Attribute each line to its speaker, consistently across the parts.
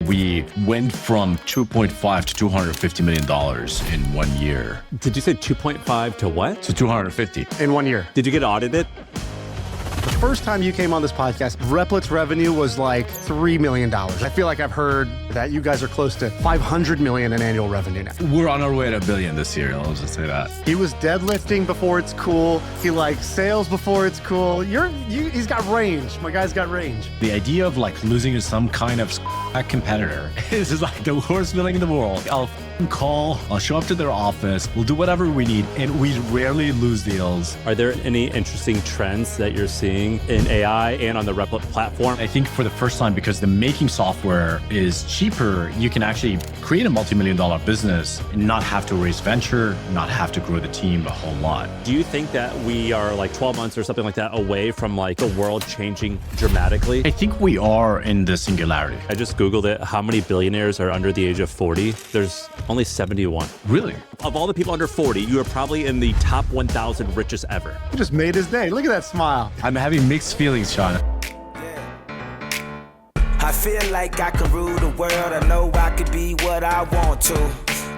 Speaker 1: We went from 2.5 to $250 million in 1 year.
Speaker 2: Did you say 2.5 to what?
Speaker 1: To 250.
Speaker 3: In 1 year.
Speaker 2: Did you get audited?
Speaker 3: The first time you came on this podcast, Replit's revenue was like $3 million. I feel like I've heard that you guys are close to $500 million in annual revenue now.
Speaker 1: We're on our way to $1 billion this year. I'll just say that.
Speaker 3: He was deadlifting before it's cool. He likes sales before it's cool. He's got range. My guy's got range.
Speaker 1: The idea of like losing to some kind of competitor is like the worst feeling in the world. I'll call, I'll show up to their office, we'll do whatever we need, and we rarely lose deals.
Speaker 2: Are there any interesting trends that you're seeing in AI and on the Replit platform?
Speaker 1: I think for the first time, because the making software is cheaper, you can actually create a multi-million-dollar business and not have to raise venture, not have to grow the team a whole lot.
Speaker 2: Do you think that we are like 12 months or something like that away from like the world changing dramatically?
Speaker 1: I think we are in the singularity.
Speaker 2: I just Googled it. How many billionaires are under the age of 40? There's only 71.
Speaker 1: Really?
Speaker 2: Of all the people under 40, you are probably in the top 1,000 richest ever.
Speaker 3: He just made his day. Look at that smile.
Speaker 1: I'm having mixed feelings, Shaan.
Speaker 4: I feel like I can rule the world. I know I could be what I want to.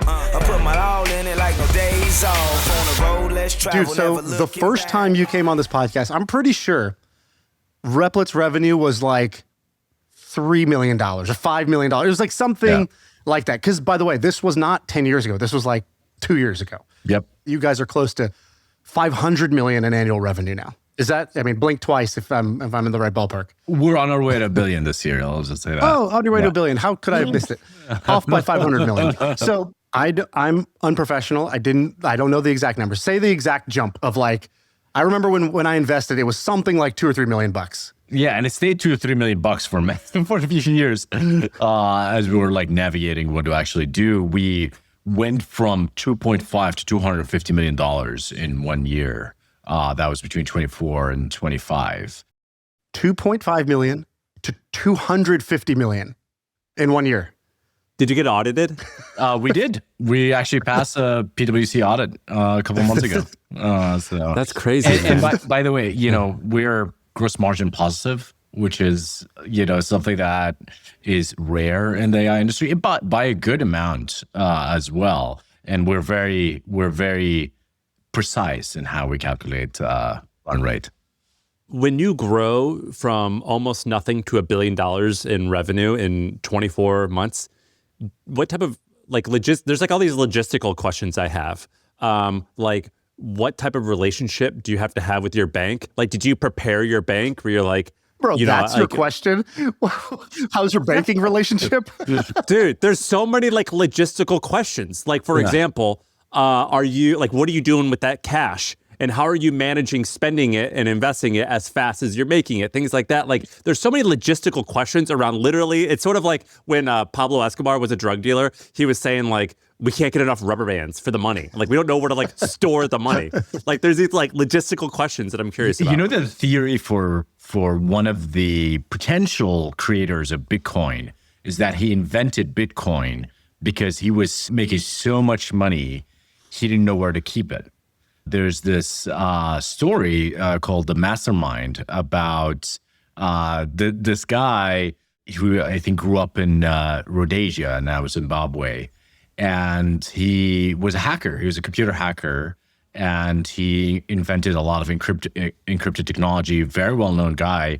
Speaker 4: I put my all in it like no days off. On the road, let's travel.
Speaker 3: Dude, so the first time you came on this podcast, I'm pretty sure Replit's revenue was like $3 million or $5 million. It was like something like that. Because by the way, this was not 10 years ago. This was like 2 years ago.
Speaker 1: Yep.
Speaker 3: You guys are close to 500 million in annual revenue now. Is that, I mean, blink twice if I'm in the right ballpark.
Speaker 1: We're on our way to $1 billion this year. I'll just say that.
Speaker 3: Oh, on your way to $1 billion. How could I have missed it? Off by 500 million. So I'm unprofessional. I don't know the exact numbers. Say the exact jump of like, I remember when I invested, it was something like $2 or $3 million.
Speaker 1: Yeah, and it stayed $2 or $3 million for a few years as we were like navigating what to actually do. We went from 2.5 to $250 million in 1 year. That was between 24 and 25.
Speaker 3: 2.5 million to 250 million in 1 year.
Speaker 2: Did you get audited?
Speaker 1: We did. We actually passed a PwC audit a couple months ago. So
Speaker 2: That's crazy.
Speaker 1: And by the way, we're gross margin positive, which is, something that is rare in the AI industry, but by a good amount as well. And we're very precise in how we calculate run rate.
Speaker 2: When you grow from almost nothing to $1 billion in revenue in 24 months, what type of there's like all these logistical questions I have. Like, what type of relationship do you have to have with your bank? Like, did you prepare your bank where you're like,
Speaker 3: bro, that's your question? How's your banking relationship?
Speaker 2: Dude, there's so many like logistical questions. Like, for example, what are you doing with that cash? And how are you managing spending it and investing it as fast as you're making it? Things like that. Like, there's so many logistical questions around literally. It's sort of like when Pablo Escobar was a drug dealer, he was saying like, we can't get enough rubber bands for the money. Like, we don't know where to like store the money. Like, there's these like logistical questions that I'm curious about.
Speaker 1: You know, the theory for one of the potential creators of Bitcoin is that he invented Bitcoin because he was making so much money, he didn't know where to keep it. There's this story called The Mastermind about this guy who I think grew up in Rhodesia, now Zimbabwe. And he was a hacker. He was a computer hacker. And he invented a lot of encrypted technology, very well-known guy.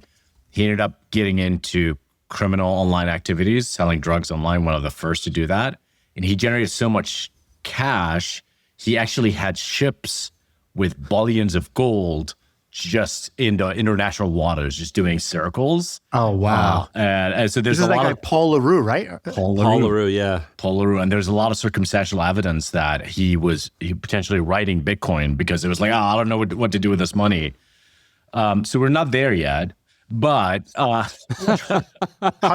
Speaker 1: He ended up getting into criminal online activities, selling drugs online, one of the first to do that. And he generated so much cash, he actually had ships with bullions of gold just in the international waters, just doing circles.
Speaker 3: Oh, wow.
Speaker 1: And so there's
Speaker 3: this is
Speaker 1: a lot
Speaker 3: like
Speaker 1: of
Speaker 3: Paul LaRue, right?
Speaker 2: Paul LaRue, yeah.
Speaker 1: Paul LaRue. And there's a lot of circumstantial evidence that he potentially writing Bitcoin because it was like, I don't know what to do with this money. So we're not there yet. But
Speaker 3: how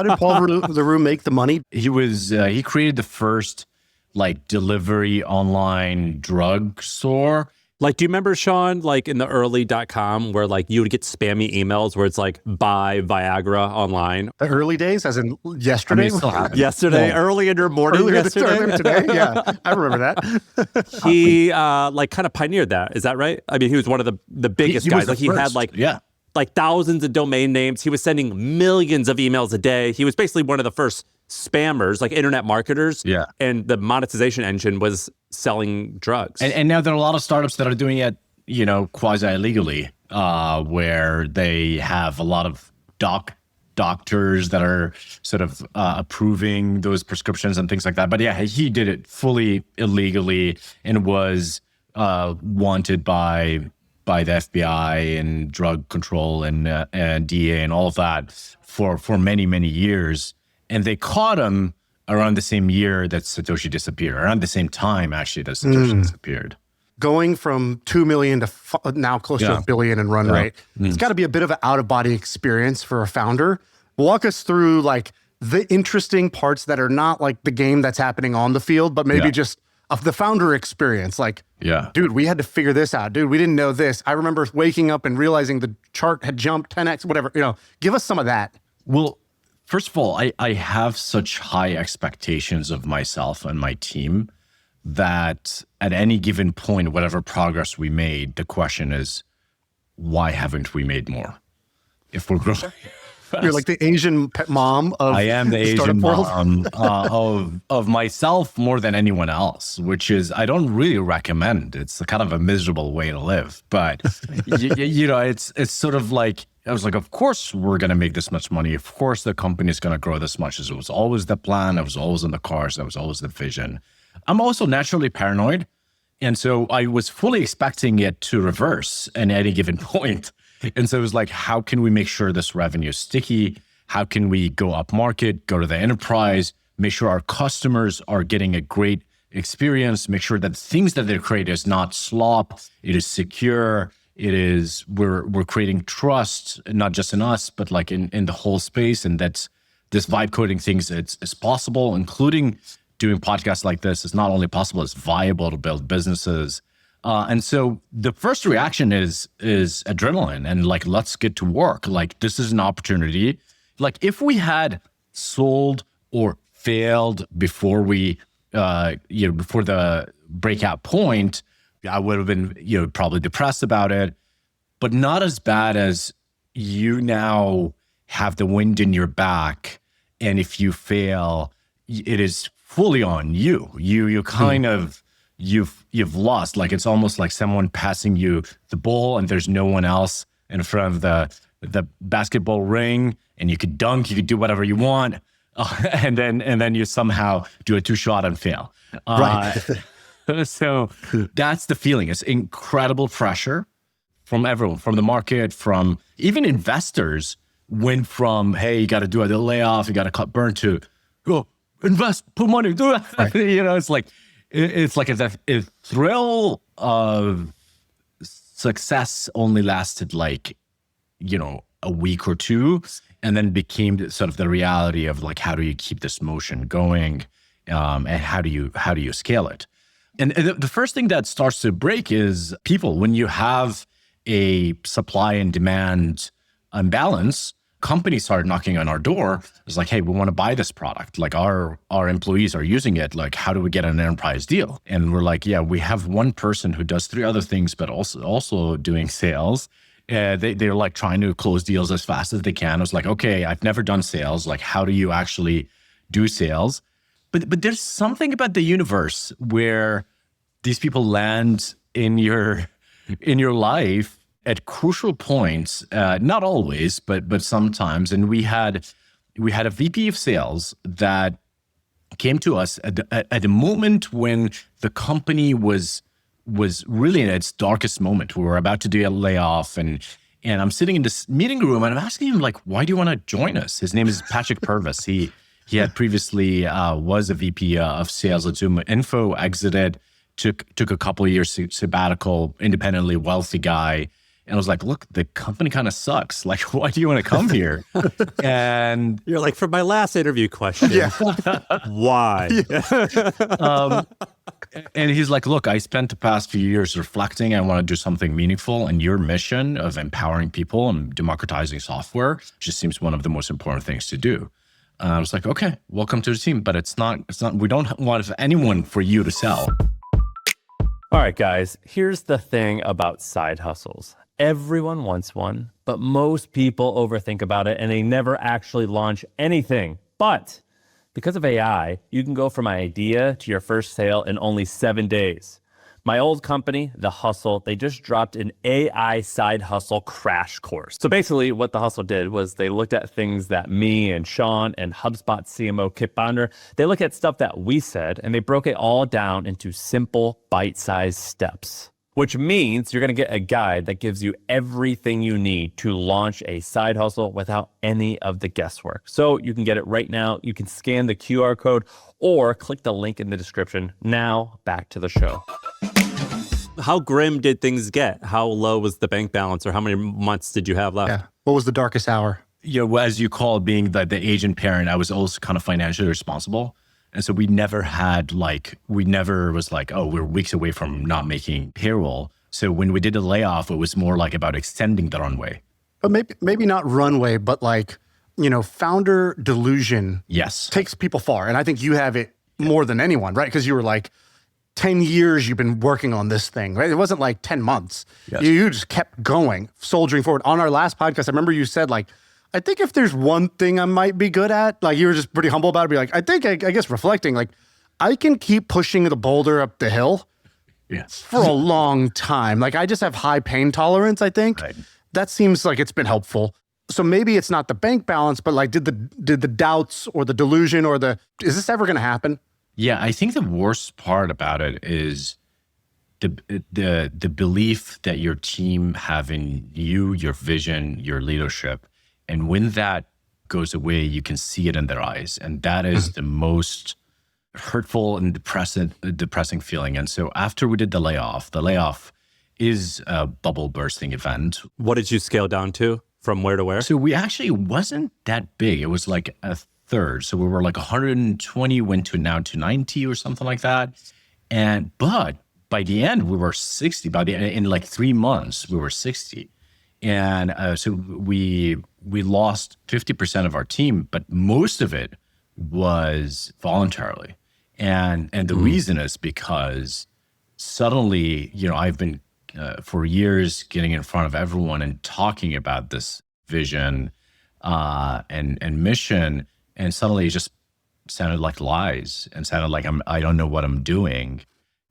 Speaker 3: did Paul LaRue make the money?
Speaker 1: He created the first like delivery online drug store.
Speaker 2: Like, do you remember, Shaan, like in the early .com where like you would get spammy emails where it's like, buy Viagra online?
Speaker 3: The early days, as in yesterday?
Speaker 2: Yesterday, early in your morning yesterday?
Speaker 3: Earlier today, yeah. I remember that.
Speaker 2: He like kind of pioneered that. Is that right? I mean, he was one of the biggest guys. Like, he had like thousands of domain names. He was sending millions of emails a day. He was basically one of the first spammers, like internet marketers.
Speaker 1: Yeah.
Speaker 2: And the monetization engine was selling drugs.
Speaker 1: And now there are a lot of startups that are doing it, quasi illegally, where they have a lot of doctors that are sort of approving those prescriptions and things like that. But yeah, he did it fully illegally and was wanted by the FBI and drug control and DEA and all of that for many, many years. And they caught him around the same year that Satoshi disappeared, around the same time actually that Satoshi disappeared.
Speaker 3: Going from 2 million to now close to $1 billion in run rate, it's got to be a bit of an out-of-body experience for a founder. Walk us through like the interesting parts that are not like the game that's happening on the field, but maybe just of the founder experience. Like, dude, we had to figure this out. Dude, we didn't know this. I remember waking up and realizing the chart had jumped 10x, whatever. Give us some of that.
Speaker 1: Well, first of all, I have such high expectations of myself and my team that at any given point, whatever progress we made, the question is, why haven't we made more? If we're growing,
Speaker 3: you're like the Asian mom of
Speaker 1: I am the Asian
Speaker 3: world.
Speaker 1: mom of myself more than anyone else, which is I don't really recommend. It's kind of a miserable way to live, but it's sort of like I was like, of course we're gonna make this much money. Of course the company is gonna grow this much. It was always the plan. It was always in the cars. That was always the vision. I'm also naturally paranoid. And so I was fully expecting it to reverse at any given point. And so it was like, how can we make sure this revenue is sticky? How can we go up market, go to the enterprise, make sure our customers are getting a great experience, make sure that the things that they create is not slop, it is secure, we're creating trust, not just in us, but like in the whole space. And that's this vibe coding things is possible, including doing podcasts like this is not only possible, it's viable to build businesses. And so the first reaction is adrenaline and like, let's get to work. Like, this is an opportunity. Like if we had sold or failed before before the breakout point, I would have been, probably depressed about it, but not as bad as you now have the wind in your back. And if you fail, it is fully on you. You kind of, you've lost. Like it's almost like someone passing you the ball and there's no one else in front of the basketball ring, and you could dunk, you could do whatever you want, and then you somehow do a 2-shot and fail.
Speaker 3: Right.
Speaker 1: So that's the feeling. It's incredible pressure from everyone, from the market, from even investors. Went from, hey, you got to do a layoff, you got to cut burn, to go invest, put money, do it. Right. It's like a thrill of success only lasted like, a week or two, and then became sort of the reality of like, how do you keep this motion going, and how do you scale it? And the first thing that starts to break is people. When you have a supply and demand imbalance, companies start knocking on our door. It's like, hey, we want to buy this product. Like our employees are using it. Like, how do we get an enterprise deal? And we're like, yeah, we have one person who does 3 other things, but also doing sales. They're like trying to close deals as fast as they can. I was like, okay, I've never done sales. Like, how do you actually do sales? But there's something about the universe where these people land in your life at crucial points, not always, but sometimes. And we had a VP of sales that came to us at a moment when the company was really in its darkest moment. We were about to do a layoff, and I'm sitting in this meeting room and I'm asking him, like, why do you want to join us? His name is Patrick Purvis. He had previously was a VP of sales at Zoom Info, exited, took a couple of years sabbatical, independently wealthy guy. And I was like, look, the company kind of sucks. Like, why do you want to come here? And
Speaker 2: you're like, for my last interview question, why?
Speaker 1: And he's like, look, I spent the past few years reflecting. I want to do something meaningful. And your mission of empowering people and democratizing software just seems one of the most important things to do. I was like, okay, welcome to the team. But it's not, we don't want anyone for you to sell.
Speaker 5: All right, guys, here's the thing about side hustles. Everyone wants one, but most people overthink about it and they never actually launch anything. But Because of AI, you can go from idea to your first sale in only 7 days. My old company, The Hustle, they just dropped an AI side hustle crash course. So basically what The Hustle did was they looked at things that me and Shaan and HubSpot CMO Kip Bonder, they look at stuff that we said and they broke it all down into simple bite-sized steps. Which means you're going to get a guide that gives you everything you need to launch a side hustle without any of the guesswork. So you can get it right now. You can scan the QR code or click the link in the description. Now back to the show.
Speaker 2: How grim did things get? How low was the bank balance, or how many months did you have left?
Speaker 3: Yeah. What was the darkest hour?
Speaker 1: As you call it, being the agent parent, I was also kind of financially responsible. And so we never was like, oh, we're weeks away from not making payroll. So when we did a layoff, it was more like about extending the runway.
Speaker 3: But maybe not runway, but founder delusion takes people far. And I think you have it more than anyone, right? Because you were like, 10 years you've been working on this thing, right? It wasn't like 10 months.
Speaker 1: Yes.
Speaker 3: You just kept going, soldiering forward. On our last podcast, I remember you said I think if there's one thing I might be good at, you were just pretty humble about it. Be like, I think, I guess reflecting, I can keep pushing the boulder up the hill for a long time. I just have high pain tolerance, I think.
Speaker 1: Right.
Speaker 3: That seems like it's been helpful. So maybe it's not the bank balance, but did the doubts or the delusion or is this ever going to happen?
Speaker 1: Yeah, I think the worst part about it is the belief that your team have in you, your vision, your leadership. And when that goes away, you can see it in their eyes. And that is the most hurtful and depressing feeling. And so after we did the layoff is a bubble bursting event.
Speaker 2: What did you scale down to? From where to where?
Speaker 1: So we actually wasn't that big. It was like a third. So we were 120, went to now to 90 or something like that. But by the end, we were 60. In 3 months, we were 60. And so we lost 50% of our team, but most of it was voluntarily. And the reason is because suddenly, I've been for years getting in front of everyone and talking about this vision and mission. And suddenly it just sounded like lies and sounded like I don't know what I'm doing.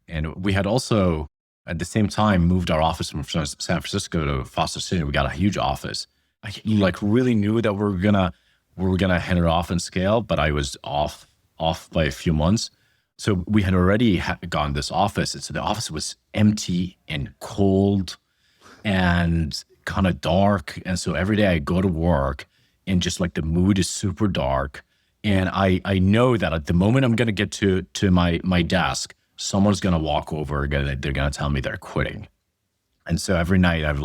Speaker 1: And we had also, at the same time, moved our office from San Francisco to Foster City. We got a huge office. I really knew that we were gonna hit it off and scale, but I was off by a few months. So we had already gotten this office. And so the office was empty and cold and kind of dark. And so every day I go to work and just the mood is super dark. And I know that at the moment I'm going to get to my desk, someone's going to walk over, they're going to tell me they're quitting. And so every night I've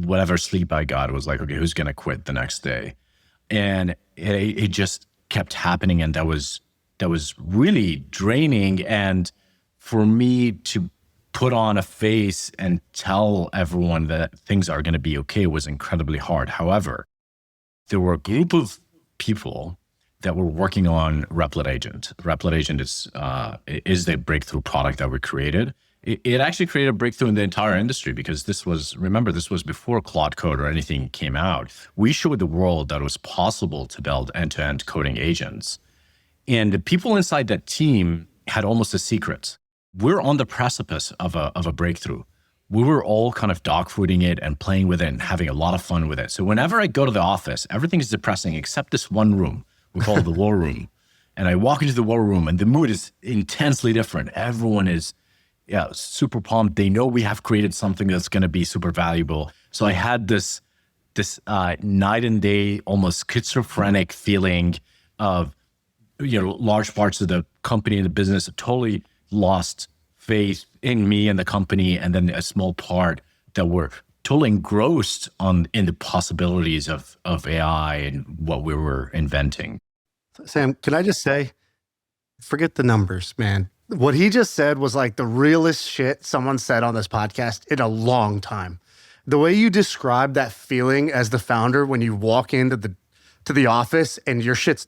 Speaker 1: whatever sleep I got was okay, who's going to quit the next day? And it just kept happening. And that was really draining. And for me to put on a face and tell everyone that things are going to be okay was incredibly hard. However, there were a group of people that were working on Replit Agent. Replit Agent is the breakthrough product that we created. It actually created a breakthrough in the entire industry because this was before Claude Code or anything came out. We showed the world that it was possible to build end-to-end coding agents. And the people inside that team had almost a secret. We're on the precipice of a breakthrough. We were all kind of dogfooding it and playing with it and having a lot of fun with it. So whenever I go to the office, everything is depressing except this one room. We call it the war room. And I walk into the war room and the mood is intensely different. Everyone is super pumped. They know we have created something that's going to be super valuable. So I had this night and day, almost schizophrenic feeling of, large parts of the company and the business have totally lost faith in me and the company, and then a small part that were totally engrossed in the possibilities of AI and what we were inventing.
Speaker 3: Sam, can I just say, forget the numbers, man. What he just said was the realest shit someone said on this podcast in a long time. The way you describe that feeling as the founder when you walk into the office and your shit's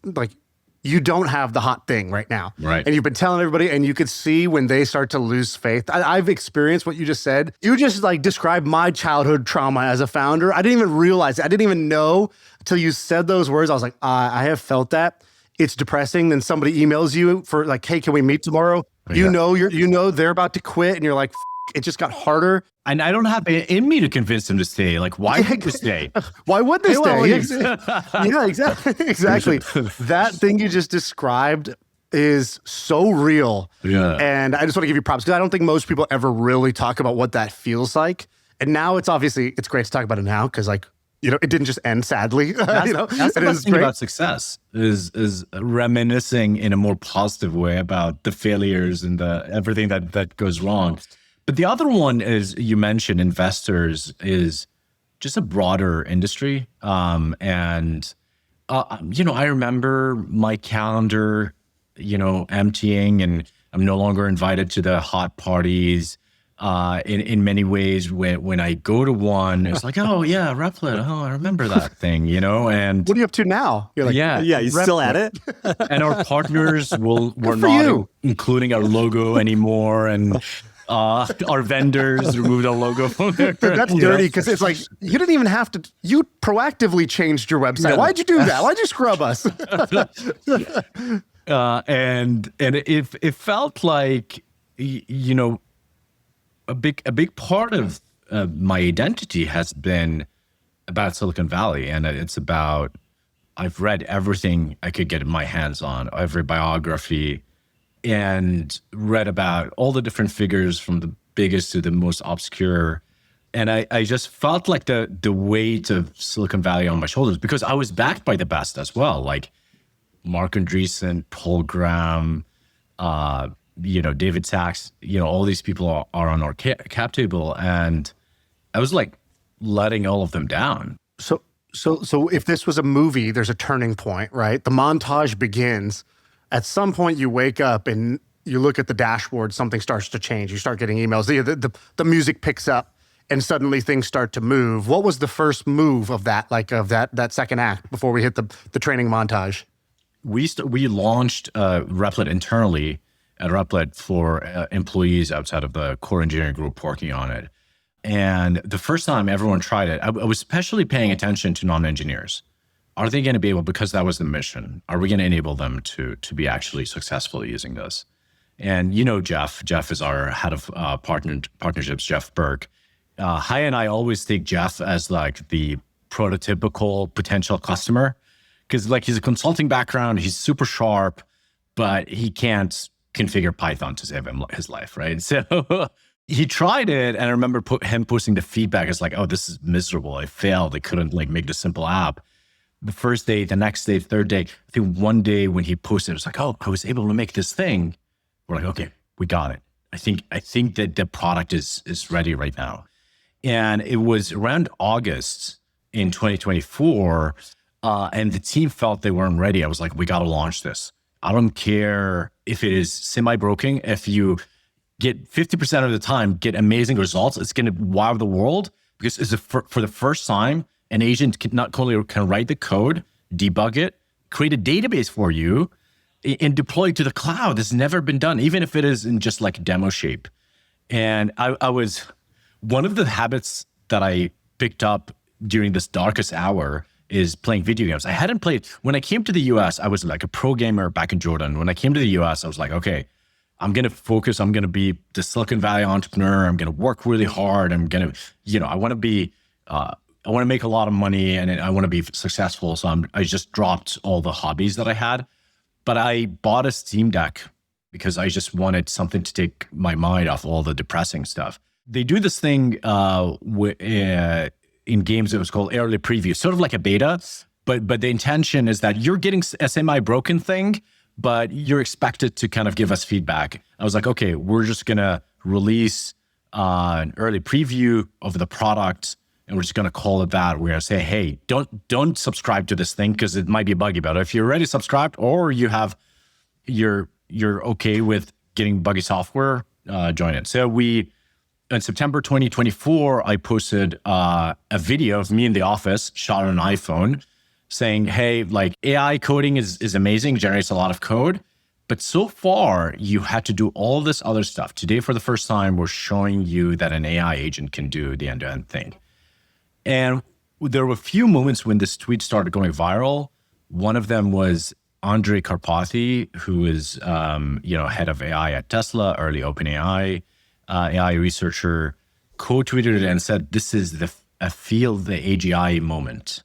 Speaker 3: you don't have the hot thing right now.
Speaker 1: Right.
Speaker 3: And you've been telling everybody, and you could see when they start to lose faith. I've experienced what you just said. You just described my childhood trauma as a founder. I didn't even realize it. I didn't even know until you said those words. I was like, I have felt that. it's depressing. Then somebody emails you for like, hey, can we meet tomorrow? You know they're about to quit, and you're like, it just got harder.
Speaker 1: And I don't have it in me to convince them to stay. Like, why would they stay?
Speaker 3: Why would they
Speaker 1: Hey,
Speaker 3: stay? Yeah, exactly. That thing you just described is so real.
Speaker 1: Yeah.
Speaker 3: And I just want to give you props because I don't think most people ever really talk about what that feels like. And now it's great to talk about it now because like, it didn't just end sadly.
Speaker 1: That's the best thing about success is reminiscing in a more positive way about the failures and everything that goes wrong. But the other one is, you mentioned investors, is just a broader industry. I remember my calendar, emptying, and I'm no longer invited to the hot parties. In many ways, when I go to one, it's like, oh yeah, Replit. Oh, I remember that thing, And
Speaker 3: what are you up to now? You're like,
Speaker 2: yeah, you still at it?
Speaker 1: And our partners were
Speaker 3: for
Speaker 1: not
Speaker 3: you.
Speaker 1: including our logo anymore, and our vendors removed our logo from there.
Speaker 3: That's dirty because it's like you didn't even have to. You proactively changed your website. Yeah. Why'd you do that? Why'd you scrub us?
Speaker 1: And it felt like a big part of my identity has been about Silicon Valley, and it's about, I've read everything I could get my hands on, every biography, and read about all the different figures from the biggest to the most obscure. And I just felt like the weight of Silicon Valley on my shoulders because I was backed by the best as well, like Mark Andreessen, Paul Graham, David Sachs, all these people are on our cap table. And I was like letting all of them down.
Speaker 3: So if this was a movie, there's a turning point, right? The montage begins. At some point you wake up and you look at the dashboard, something starts to change. You start getting emails. The music picks up and suddenly things start to move. What was the first move of that, that second act before we hit the training montage?
Speaker 1: We launched Replit internally at Replit for employees outside of the core engineering group working on it. And the first time everyone tried it, I was especially paying attention to non-engineers. Are they going to be able, because that was the mission, are we going to enable them to be actually successful using this? And Jeff is our head of partnerships, Jeff Burke. Hai and I always take Jeff as like the prototypical potential customer because like he's a consulting background, he's super sharp, but he can't configure Python to save him his life, right? So he tried it, and I remember him posting the feedback. It's like, oh, this is miserable. I failed. I couldn't like make the simple app. The first day, the next day, third day, I think one day when he posted, it's like, oh, I was able to make this thing. We're like, okay, we got it. I think that the product is ready right now. And it was around August in 2024, and the team felt they weren't ready. I was like, we got to launch this. I don't care if it is semi-broken. If you get 50% of the time, get amazing results, it's going to wow the world because it's for the first time, an agent can not only can write the code, debug it, create a database for you, and deploy it to the cloud. It's never been done, even if it is in just like demo shape. And I was, one of the habits that I picked up during this darkest hour is playing video games. I hadn't played, when I came to the US, I was like a pro gamer back in Jordan. When I came to the US, I was like, okay, I'm going to focus. I'm going to be the Silicon Valley entrepreneur. I'm going to work really hard. I'm going to, I want to be, I want to make a lot of money and I want to be successful. So I just dropped all the hobbies that I had, but I bought a Steam Deck because I just wanted something to take my mind off all the depressing stuff. They do this thing in games that was called early preview, sort of like a beta, but the intention is that you're getting a semi-broken thing, but you're expected to kind of give us feedback. I was like, okay, we're just going to release an early preview of the product, and we're just going to call it that. We're going to say, hey, don't subscribe to this thing because it might be buggy. But if you're already subscribed or you're okay with getting buggy software, join it. So in September 2024, I posted a video of me in the office, shot on an iPhone, saying, hey, like AI coding is amazing, generates a lot of code, but so far you had to do all this other stuff. Today, for the first time, we're showing you that an AI agent can do the end-to-end thing. And there were a few moments when this tweet started going viral. One of them was Andre Karpathy, who is head of AI at Tesla, early OpenAI, AI researcher, co-tweeted it and said, "This is I feel the AGI moment."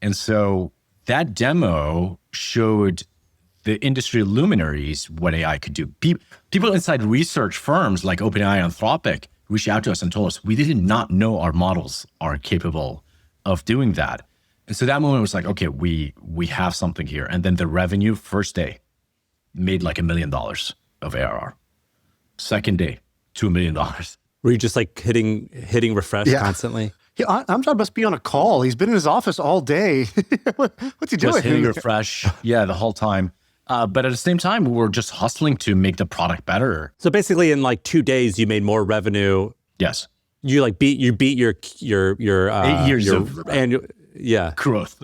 Speaker 1: And so that demo showed the industry luminaries what AI could do. People inside research firms like OpenAI and Anthropic reached out to us and told us we did not know our models are capable of doing that. And so that moment was like, okay, we have something here. And then the revenue first day made like $1 million of ARR. Second day, $2 million.
Speaker 2: Were you just like hitting refresh constantly?
Speaker 3: Yeah, Amjad must be on a call. He's been in his office all day. What's he doing?
Speaker 1: Just hitting refresh. Yeah, the whole time. But at the same time, we were just hustling to make the product better.
Speaker 2: So basically, in like 2 days, you made more revenue.
Speaker 1: Yes.
Speaker 2: You like beat your
Speaker 1: 8 years of
Speaker 2: annual
Speaker 1: growth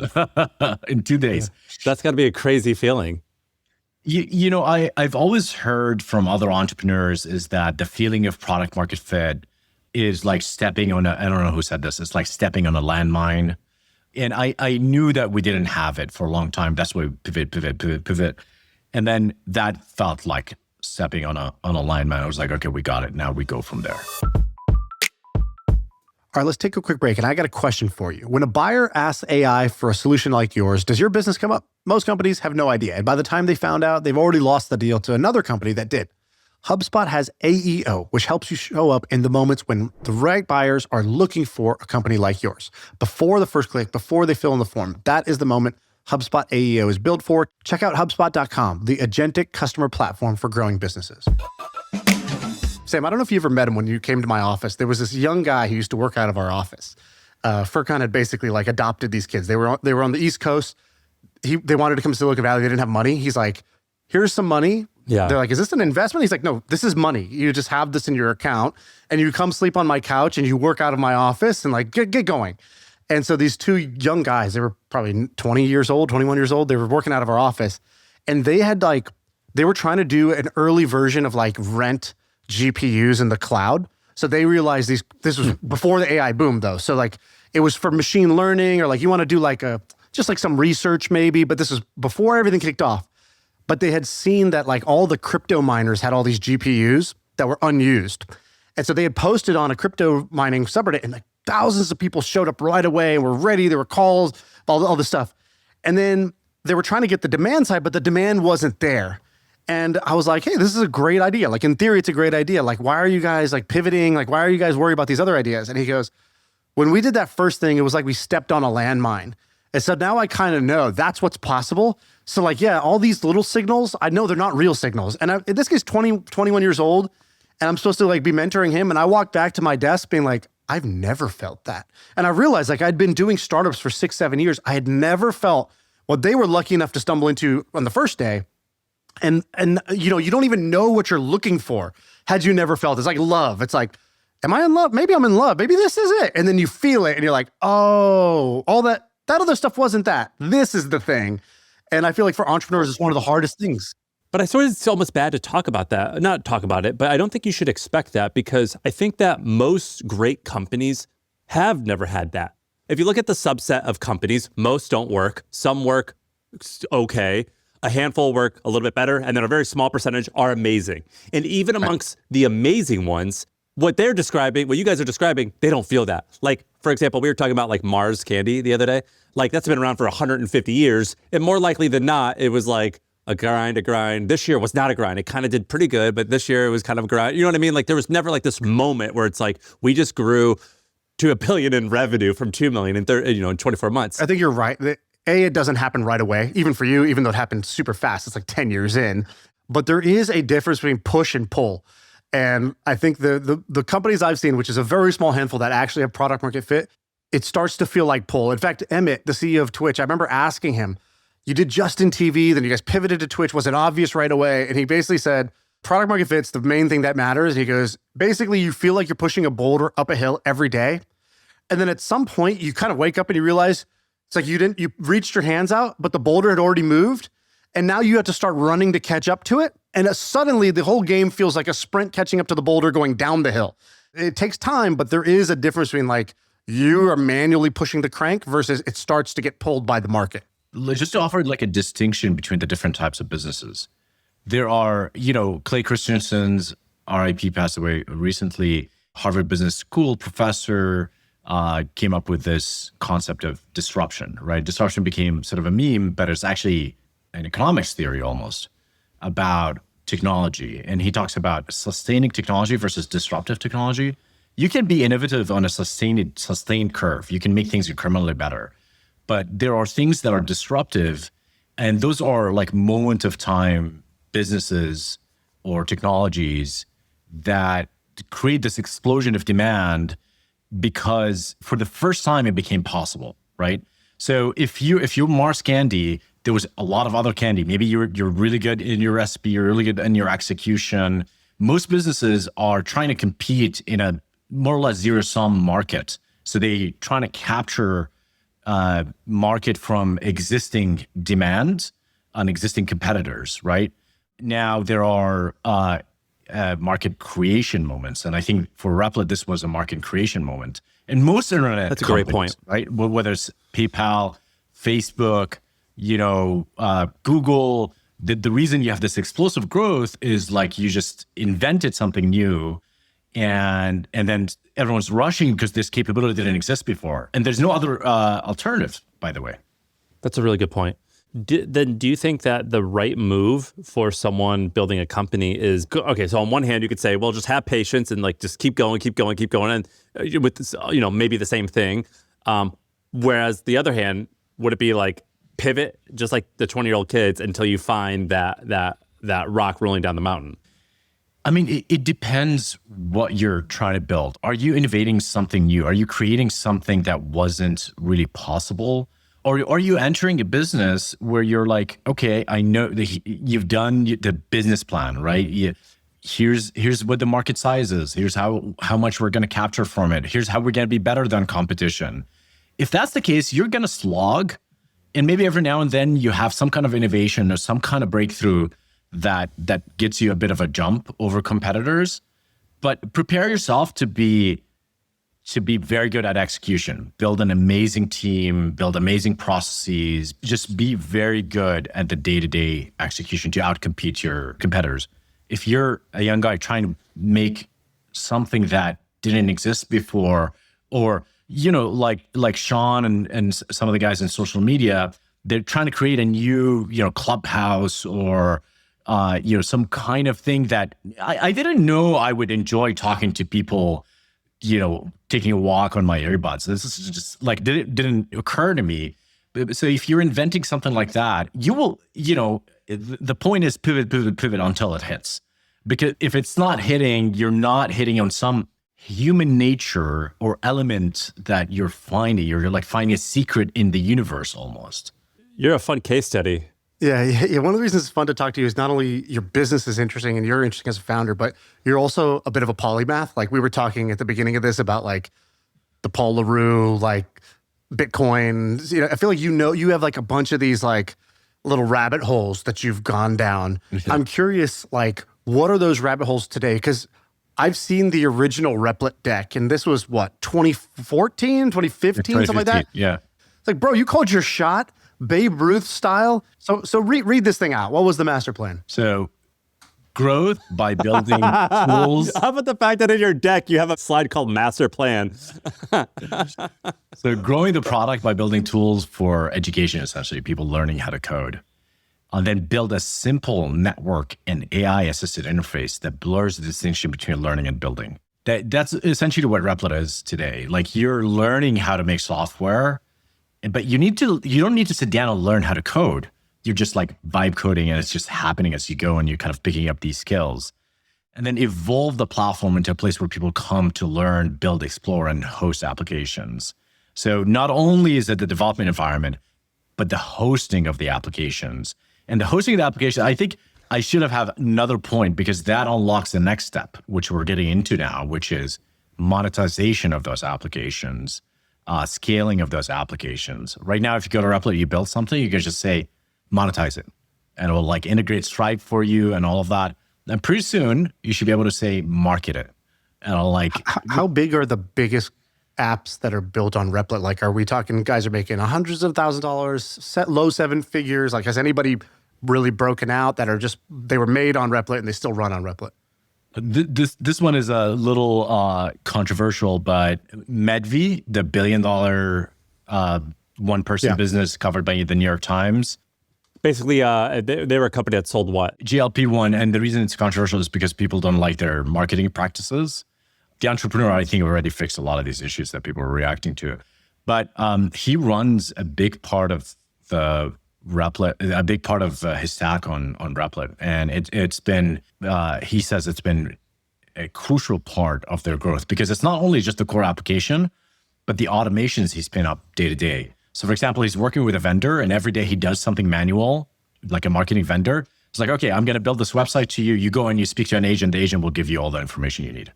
Speaker 1: in 2 days.
Speaker 2: That's got to be a crazy feeling.
Speaker 1: I've always heard from other entrepreneurs is that the feeling of product market fit is like stepping on I don't know who said this. It's like stepping on a landmine. And I knew that we didn't have it for a long time. That's why we pivot. And then that felt like stepping on a landmine. I was like, okay, we got it. Now we go from there.
Speaker 3: All right, let's take a quick break. And I got a question for you. When a buyer asks AI for a solution like yours, does your business come up? Most companies have no idea. And by the time they found out, they've already lost the deal to another company that did. HubSpot has AEO, which helps you show up in the moments when the right buyers are looking for a company like yours. Before the first click, before they fill in the form, that is the moment HubSpot AEO is built for. Check out HubSpot.com, the agentic customer platform for growing businesses. Sam, I don't know if you ever met him when you came to my office. There was this young guy who used to work out of our office. Furkan had basically like adopted these kids. They were on the East Coast. They wanted to come to Silicon Valley. They didn't have money. He's like, here's some money.
Speaker 2: Yeah.
Speaker 3: They're like, is this an investment? He's like, no, this is money. You just have this in your account and you come sleep on my couch and you work out of my office and like, get going. And so these two young guys, they were probably 20 years old, 21 years old. They were working out of our office and they were trying to do an early version of like rent GPUs in the cloud. So they realized this was before the AI boom though. So like it was for machine learning or like you want to do like just like some research maybe, but this was before everything kicked off. But they had seen that like all the crypto miners had all these GPUs that were unused. And so they had posted on a crypto mining subreddit and like thousands of people showed up right away and were ready. There were calls, all this stuff. And then they were trying to get the demand side, but the demand wasn't there. And I was like, hey, this is a great idea. Like in theory, it's a great idea. Like, why are you guys like pivoting? Like, why are you guys worried about these other ideas? And he goes, when we did that first thing, it was like we stepped on a landmine. And so now I kind of know that's what's possible. So like, yeah, all these little signals, I know they're not real signals. And this guy's 21 years old and I'm supposed to like be mentoring him. And I walked back to my desk being like, I've never felt that. And I realized like I'd been doing startups for 6-7 years. I had never felt what they were lucky enough to stumble into on the first day. And you don't even know what you're looking for had you never felt. It's like love. It's like, am I in love? Maybe I'm in love. Maybe this is it. And then you feel it and you're like, oh, all that other stuff wasn't that. This is the thing. And I feel like for entrepreneurs, it's one of the hardest things.
Speaker 2: But I sort of it's almost bad to talk about that, not talk about it, but I don't think you should expect that because I think that most great companies have never had that. If you look at the subset of companies, most don't work. Some work okay. A handful work a little bit better. And then a very small percentage are amazing. And even amongst the amazing ones, what they're describing, what you guys are describing, they don't feel that. Like, for example, we were talking about like Mars candy the other day. Like that's been around for 150 years. And more likely than not, it was like a grind. This year was not a grind. It kind of did pretty good, but this year it was kind of a grind. You know what I mean? Like there was never like this moment where it's like, we just grew to $1 billion in revenue from 2 million in 24 months.
Speaker 3: I think you're right. It doesn't happen right away, even for you, even though it happened super fast. It's like 10 years in. But there is a difference between push and pull. And I think the companies I've seen, which is a very small handful that actually have product market fit, it starts to feel like pull. In fact, Emmett, the CEO of Twitch, I remember asking him, you did Justin TV, then you guys pivoted to Twitch. Was it obvious right away? And he basically said, product market fit's the main thing that matters. And he goes, basically, you feel like you're pushing a boulder up a hill every day. And then at some point, you kind of wake up and you realize, it's like you reached your hands out, but the boulder had already moved. And now you have to start running to catch up to it. And suddenly the whole game feels like a sprint catching up to the boulder going down the hill. It takes time, but there is a difference between like you are manually pushing the crank versus it starts to get pulled by the market.
Speaker 1: just to offer like a distinction between the different types of businesses. There are, Clay Christensen's RIP passed away recently, Harvard Business School professor, came up with this concept of disruption, right? Disruption became sort of a meme, but it's actually an economics theory almost about technology. And he talks about sustaining technology versus disruptive technology. You can be innovative on a sustained curve. You can make things incrementally better. But there are things that are disruptive, and those are like moment of time businesses or technologies that create this explosion of demand because for the first time it became possible, right? So if you're Mars Candy, there was a lot of other candy. Maybe you're really good in your recipe, you're really good in your execution. Most businesses are trying to compete in a more or less zero-sum market. So they trying to capture market from existing demand on existing competitors, right? Now there are market creation moments. And I think for Replit, this was a market creation moment. And most internet
Speaker 2: That's a great point.
Speaker 1: Right? Whether it's PayPal, Facebook, Google, the reason you have this explosive growth is like you just invented something new and then everyone's rushing because this capability didn't exist before. And there's no other alternative, by the way.
Speaker 2: That's a really good point. Then do you think that the right move for someone building a company is, okay, so on one hand, you could say, well, just have patience and like just keep going. And with this, maybe the same thing. Whereas the other hand, would it be like pivot, just like the 20-year-old kids until you find that rock rolling down the mountain?
Speaker 1: I mean, it depends what you're trying to build. Are you innovating something new? Are you creating something that wasn't really possible? Or are you entering a business where you're like, okay, I know you've done the business plan, right? Here's what the market size is. Here's how much we're going to capture from it. Here's how we're going to be better than competition. If that's the case, you're going to slog. And maybe every now and then you have some kind of innovation or some kind of breakthrough that gets you a bit of a jump over competitors. But prepare yourself to be very good at execution, build an amazing team, build amazing processes, just be very good at the day-to-day execution to outcompete your competitors. If you're a young guy trying to make something that didn't exist before, or, like Shaan and some of the guys in social media, they're trying to create a new, clubhouse or, some kind of thing that I didn't know I would enjoy talking to people, taking a walk on my earbuds. This is just like, didn't occur to me. So if you're inventing something like that, you will, the point is pivot until it hits. Because if it's not hitting, you're not hitting on some human nature or element that you're finding. You're like finding a secret in the universe almost.
Speaker 2: You're a fun case study.
Speaker 3: Yeah. One of the reasons it's fun to talk to you is not only your business is interesting and you're interesting as a founder, but you're also a bit of a polymath. Like we were talking at the beginning of this about like the Paul LaRue, like Bitcoin. I feel like you have like a bunch of these like little rabbit holes that you've gone down. I'm curious, like what are those rabbit holes today? Because I've seen the original Replit deck, and this was what, 2014, 2015, something like that?
Speaker 1: Yeah.
Speaker 3: It's like, bro, you called your shot Babe Ruth style. So read this thing out. What was the master plan?
Speaker 1: So growth by building tools.
Speaker 2: How about the fact that in your deck, you have a slide called master plan?
Speaker 1: So growing the product by building tools for education, essentially, people learning how to code. And then build a simple network and AI-assisted interface that blurs the distinction between learning and building. That's essentially what Replit is today. Like you're learning how to make software, but you don't need to sit down and learn how to code. You're just like vibe coding and it's just happening as you go and you're kind of picking up these skills. And then evolve the platform into a place where people come to learn, build, explore, and host applications. So not only is it the development environment, but the hosting of the applications. And the hosting of the application, I think I should have another point because that unlocks the next step, which we're getting into now, which is monetization of those applications, scaling of those applications. Right now, if you go to Replit, you build something, you can just say, monetize it. And it will like integrate Stripe for you and all of that. And pretty soon, you should be able to say, market it. And I'll like...
Speaker 3: How big are the biggest apps that are built on Replit? Like, are we talking guys are making hundreds of $1,000s, set low seven figures? Like, has anybody really broken out that are just, they were made on Replit and they still run on Replit?
Speaker 1: This one is a little controversial, but Medvi, the $1 billion one-person business covered by the New York Times.
Speaker 2: Basically, they were a company that sold what?
Speaker 1: GLP-1, and the reason it's controversial is because people don't like their marketing practices. The entrepreneur, I think, already fixed a lot of these issues that people were reacting to. But he runs a big part of the Replit, a big part of his stack on Replit. And it's been, he says it's been a crucial part of their growth because it's not only just the core application, but the automations he's been up day to day. So for example, he's working with a vendor and every day he does something manual, like a marketing vendor. It's like, okay, I'm going to build this website to you. You go and you speak to an agent. The agent will give you all the information you need,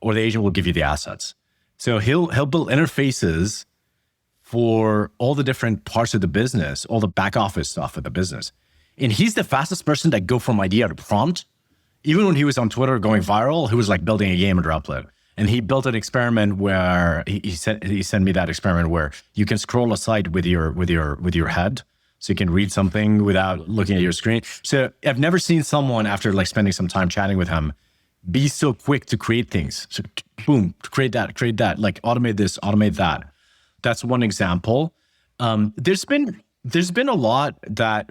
Speaker 1: or the agent will give you the assets. So he'll build interfaces for all the different parts of the business, all the back office stuff of the business. And he's the fastest person that go from idea to prompt. Even when he was on Twitter going viral, he was like building a game in Replit. And he built an experiment where he sent me that experiment where you can scroll a site with your head, so you can read something without looking at your screen. So I've never seen someone after like spending some time chatting with him be so quick to create things. So boom, create that, like automate this, automate that. That's one example. There's been a lot that,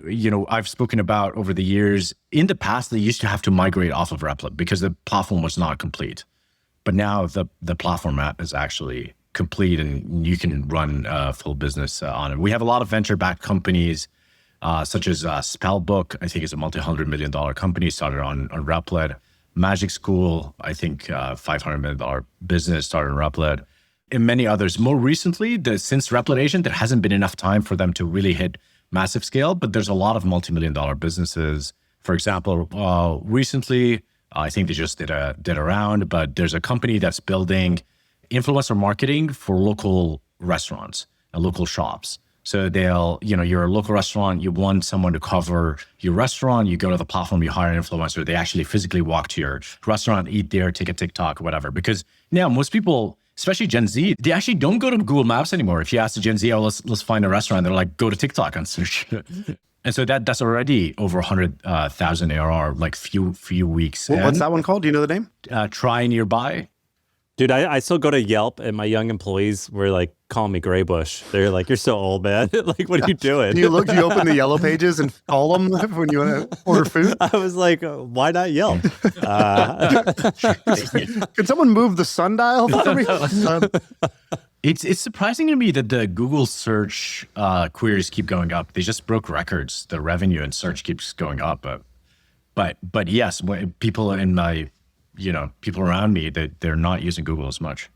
Speaker 1: I've spoken about over the years. In the past, they used to have to migrate off of Replit because the platform was not complete. But now the platform app is actually complete and you can run a full business on it. We have a lot of venture-backed companies, such as Spellbook, I think is a multi-$100 million company, started on Replit. Magic School, I think $500 million business started on Replit. And many others. More recently, since Replit Agent, there hasn't been enough time for them to really hit massive scale, but there's a lot of multi-million-dollar businesses. For example, recently, I think they just did a round, but there's a company that's building influencer marketing for local restaurants and local shops. So you're a local restaurant, you want someone to cover your restaurant, you go to the platform, you hire an influencer, they actually physically walk to your restaurant, eat there, take a TikTok, whatever. Because now most people, especially Gen Z, they actually don't go to Google Maps anymore. If you ask the Gen Z, let's find a restaurant, they're like, go to TikTok and search. And so that's already over 100,000 ARR, like few weeks.
Speaker 3: What's that one called? Do you know the name?
Speaker 1: Try Nearby.
Speaker 2: Dude, I still go to Yelp and my young employees were like calling me Gray Bush. They're like, you're so old, man. Like, what are you doing?
Speaker 3: Do you open the yellow pages and call them when you want to order food?
Speaker 2: I was like, why not Yelp?
Speaker 3: Could someone move the sundial for me?
Speaker 1: It's surprising to me that the Google search queries keep going up. They just broke records. The revenue in search keeps going up. But yes, people in my, people around me, they're not using Google as much.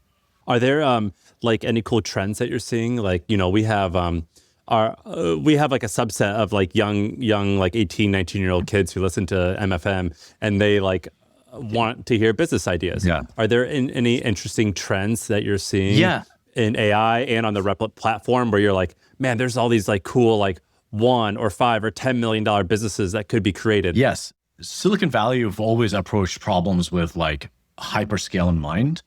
Speaker 2: Are there like any cool trends that you're seeing? Like, we have like a subset of like young like 18, 19-year-old kids who listen to MFM and they like want to hear business ideas. Yeah. Are there any interesting trends that you're seeing? Yeah. In AI and on the Replit platform where you're like, man, there's all these like cool, like $1 or $5 or $10 million businesses that could be created?
Speaker 1: Yes. Silicon Valley have always approached problems with like hyperscale in mind.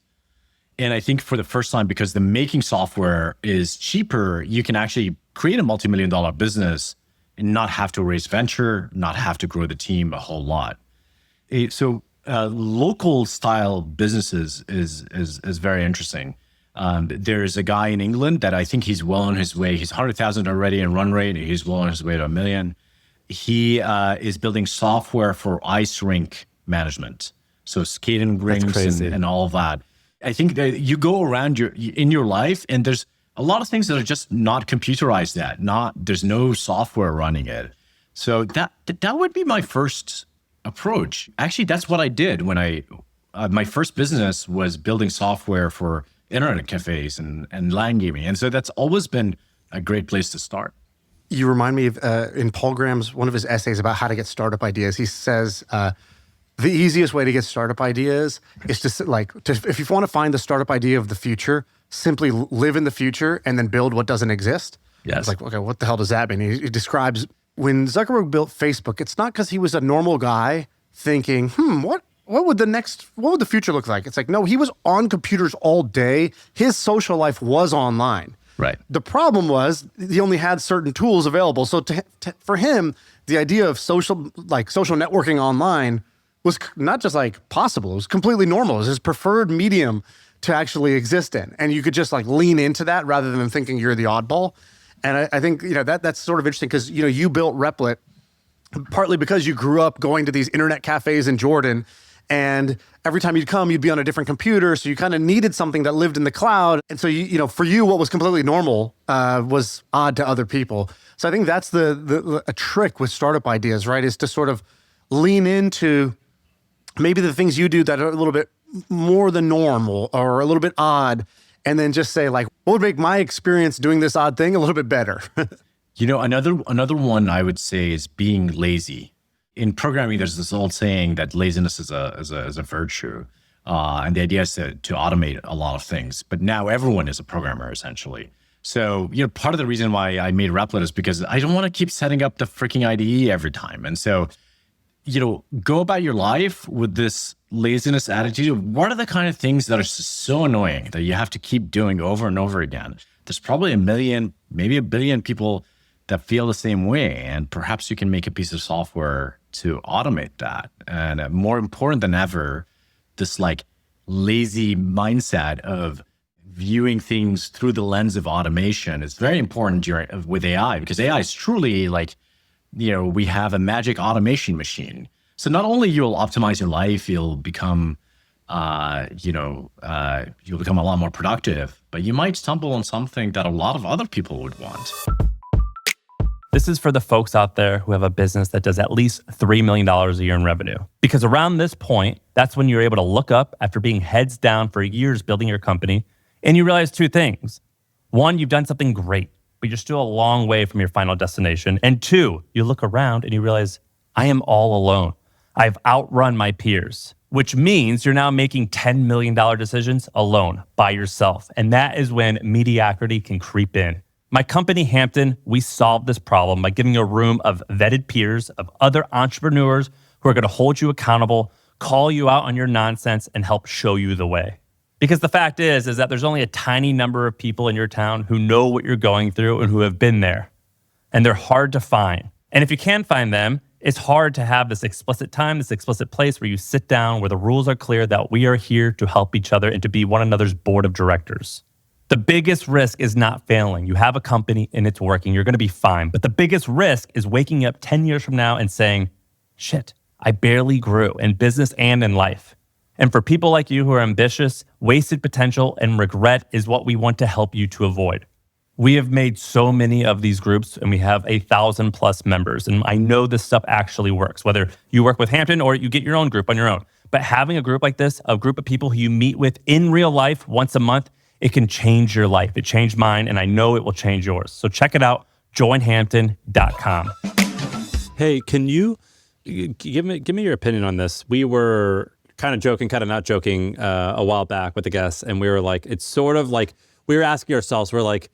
Speaker 1: And I think for the first time, because the making software is cheaper, you can actually create a multi-million-dollar business and not have to raise venture, not have to grow the team a whole lot. So local style businesses is very interesting. There's a guy in England that I think he's well on his way. He's 100,000 already in run rate. He's well on his way to 1 million. He is building software for ice rink management. So skating rinks and all of that. I think that you go around in your life and there's a lot of things that are just not computerized yet. There's no software running it. So that would be my first approach. Actually, that's what I did when my first business was building software for internet cafes and LAN gaming. And so that's always been a great place to start.
Speaker 3: You remind me of in Paul Graham's, one of his essays about how to get startup ideas. He says, the easiest way to get startup ideas is if you want to find the startup idea of the future, simply live in the future and then build what doesn't exist. Yes. It's like, okay, what the hell does that mean? He describes when Zuckerberg built Facebook, it's not because he was a normal guy thinking, what what would the future look like? It's like, no, he was on computers all day. His social life was online.
Speaker 1: Right.
Speaker 3: The problem was he only had certain tools available. So for him, the idea of social networking online was not just like possible, it was completely normal. It was his preferred medium to actually exist in. And you could just like lean into that rather than thinking you're the oddball. And I think, that's sort of interesting because, you built Replit partly because you grew up going to these internet cafes in Jordan, and every time you'd come, you'd be on a different computer. So you kind of needed something that lived in the cloud. And so, for you, what was completely normal was odd to other people. So I think that's a trick with startup ideas, right? Is to sort of lean into maybe the things you do that are a little bit more than normal or a little bit odd. And then just say like, what would make my experience doing this odd thing a little bit better?
Speaker 1: Another one I would say is being lazy. In programming, there's this old saying that laziness is a virtue, and the idea is to automate a lot of things. But now everyone is a programmer essentially. So part of the reason why I made Replit is because I don't want to keep setting up the freaking IDE every time. And so, go about your life with this laziness attitude. What are the kind of things that are so annoying that you have to keep doing over and over again? There's probably 1 million, maybe 1 billion people that feel the same way. And perhaps you can make a piece of software to automate that. And more important than ever, this like lazy mindset of viewing things through the lens of automation is very important with AI, because AI is truly like, we have a magic automation machine. So not only you'll optimize your life, you'll become, you'll become a lot more productive, but you might stumble on something that a lot of other people would want.
Speaker 5: This is for the folks out there who have a business that does at least $3 million a year in revenue. Because around this point, that's when you're able to look up after being heads down for years building your company, and you realize two things. One, you've done something great, but you're still a long way from your final destination. And two, you look around and you realize, I am all alone. I've outrun my peers, which means you're now making $10 million decisions alone, by yourself. And that is when mediocrity can creep in. My company, Hampton, we solved this problem by giving a room of vetted peers, of other entrepreneurs who are going to hold you accountable, call you out on your nonsense, and help show you the way. Because the fact is that there's only a tiny number of people in your town who know what you're going through and who have been there. And they're hard to find. And if you can find them, it's hard to have this explicit time, this explicit place where you sit down, where the rules are clear that we are here to help each other and to be one another's board of directors. The biggest risk is not failing. You have a company and it's working. You're going to be fine. But the biggest risk is waking up 10 years from now and saying, shit, I barely grew in business and in life. And for people like you who are ambitious, wasted potential and regret is what we want to help you to avoid. We have made so many of these groups and we have 1,000+ members. And I know this stuff actually works, whether you work with Hampton or you get your own group on your own. But having a group like this, a group of people who you meet with in real life once a month, it can change your life. It changed mine, and I know it will change yours. So check it out, joinhampton.com.
Speaker 2: Hey, can you give me your opinion on this? We were kind of joking, kind of not joking a while back with the guests, and we were like, it's sort of like, we were asking ourselves, we're like,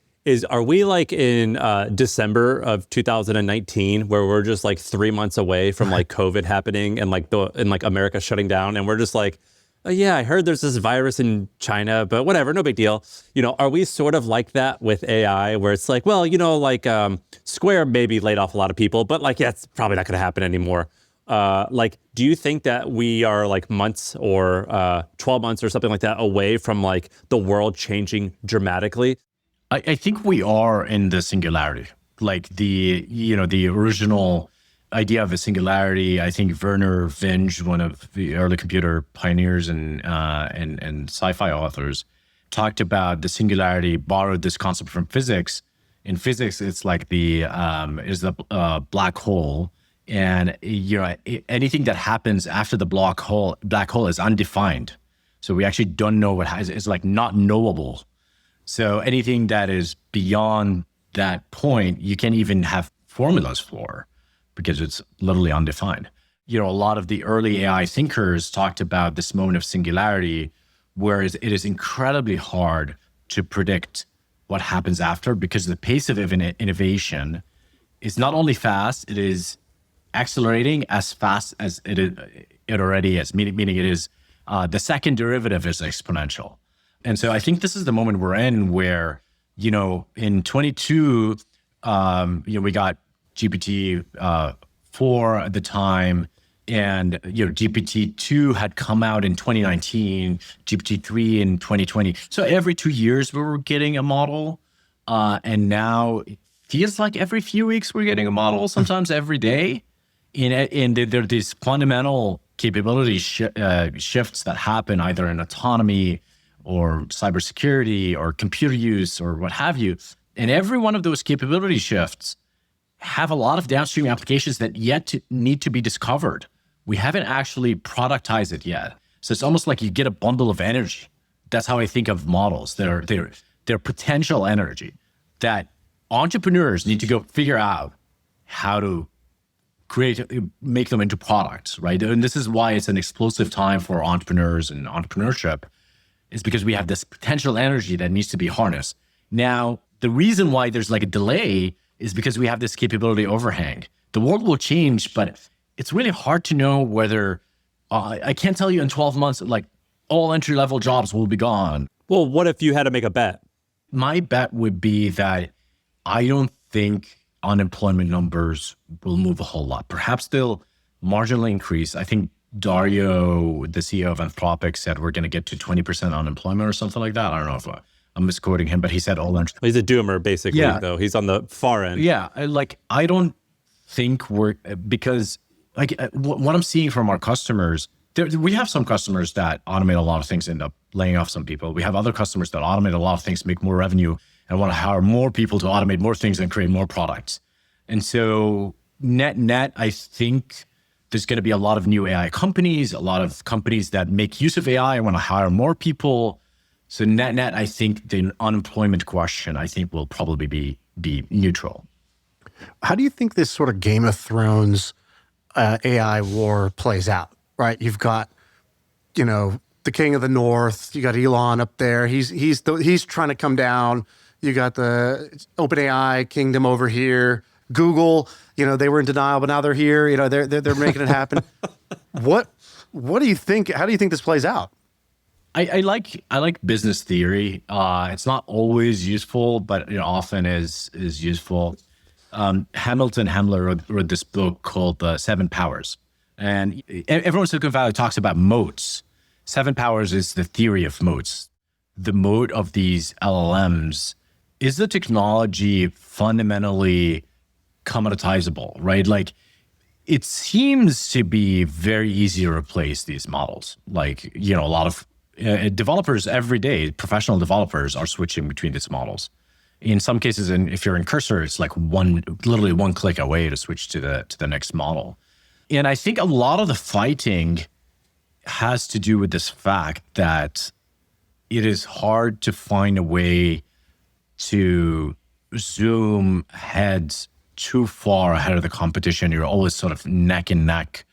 Speaker 2: are we like in December of 2019 where we're just like 3 months away from like COVID happening and like America shutting down, and we're just like, oh, yeah, I heard there's this virus in China, but whatever, no big deal. Are we sort of like that with AI where it's like, well, Square maybe laid off a lot of people, but like, yeah, it's probably not going to happen anymore. Do you think that we are like months or 12 months or something like that away from like the world changing dramatically?
Speaker 1: I think we are in the singularity, like the original idea of a singularity. I think Werner Vinge, one of the early computer pioneers and sci-fi authors, talked about the singularity, borrowed this concept from physics. In physics, it's like the black hole, and anything that happens after the black hole is undefined. So we actually don't know it's like not knowable. So anything that is beyond that point, you can't even have formulas for, because it's literally undefined. A lot of the early AI thinkers talked about this moment of singularity, whereas it is incredibly hard to predict what happens after, because the pace of innovation is not only fast, it is accelerating as fast as it already is, meaning it is the second derivative is exponential. And so I think this is the moment we're in where, in 22, we got GPT 4 at the time, and GPT-2 had come out in 2019, GPT-3 in 2020. So every 2 years we were getting a model, and now it feels like every few weeks we're getting a model, sometimes every day. And there are these fundamental capability shifts that happen either in autonomy or cybersecurity or computer use or what have you. And every one of those capability shifts have a lot of downstream applications that need to be discovered. We haven't actually productized it yet. So it's almost like you get a bundle of energy. That's how I think of models. They're potential energy that entrepreneurs need to go figure out how to make them into products, right? And this is why it's an explosive time for entrepreneurs and entrepreneurship, is because we have this potential energy that needs to be harnessed. Now, the reason why there's like a delay is because we have this capability overhang. The world will change, but it's really hard to know whether, I can't tell you in 12 months, like all entry-level jobs will be gone.
Speaker 2: Well, what if you had to make a bet?
Speaker 1: My bet would be that I don't think unemployment numbers will move a whole lot. Perhaps they'll marginally increase. I think Dario, the CEO of Anthropic, said we're going to get to 20% unemployment or something like that. I don't know if I'm misquoting him, but he said all entry.
Speaker 2: He's a doomer, basically, though. He's on the far end.
Speaker 1: Yeah, I don't think because what I'm seeing from our customers, we have some customers that automate a lot of things, end up laying off some people. We have other customers that automate a lot of things, make more revenue, and want to hire more people to automate more things and create more products. And so net, I think there's going to be a lot of new AI companies, a lot of companies that make use of AI and want to hire more people. So net, I think the unemployment question, I think, will probably be neutral.
Speaker 3: How do you think this sort of Game of Thrones AI war plays out, right? You've got, the King of the North, you got Elon up there. He's trying to come down. You got the OpenAI kingdom over here. Google, they were in denial, but now they're here. They're making it happen. What do you think? How do you think this plays out?
Speaker 1: I like business theory. It's not always useful, but it often is useful. Hamilton Hamler wrote this book called The Seven Powers, and everyone in Silicon Valley talks about moats. Seven Powers is the theory of moats. The moat of these LLMs is the technology fundamentally commoditizable, right? Like, it seems to be very easy to replace these models. Like, a lot of developers every day, professional developers are switching between these models. In some cases, and if you're in Cursor, it's like literally one click away to switch to the next model. And I think a lot of the fighting has to do with this fact that it is hard to find a way to zoom ahead too far ahead of the competition. You're always sort of neck and neck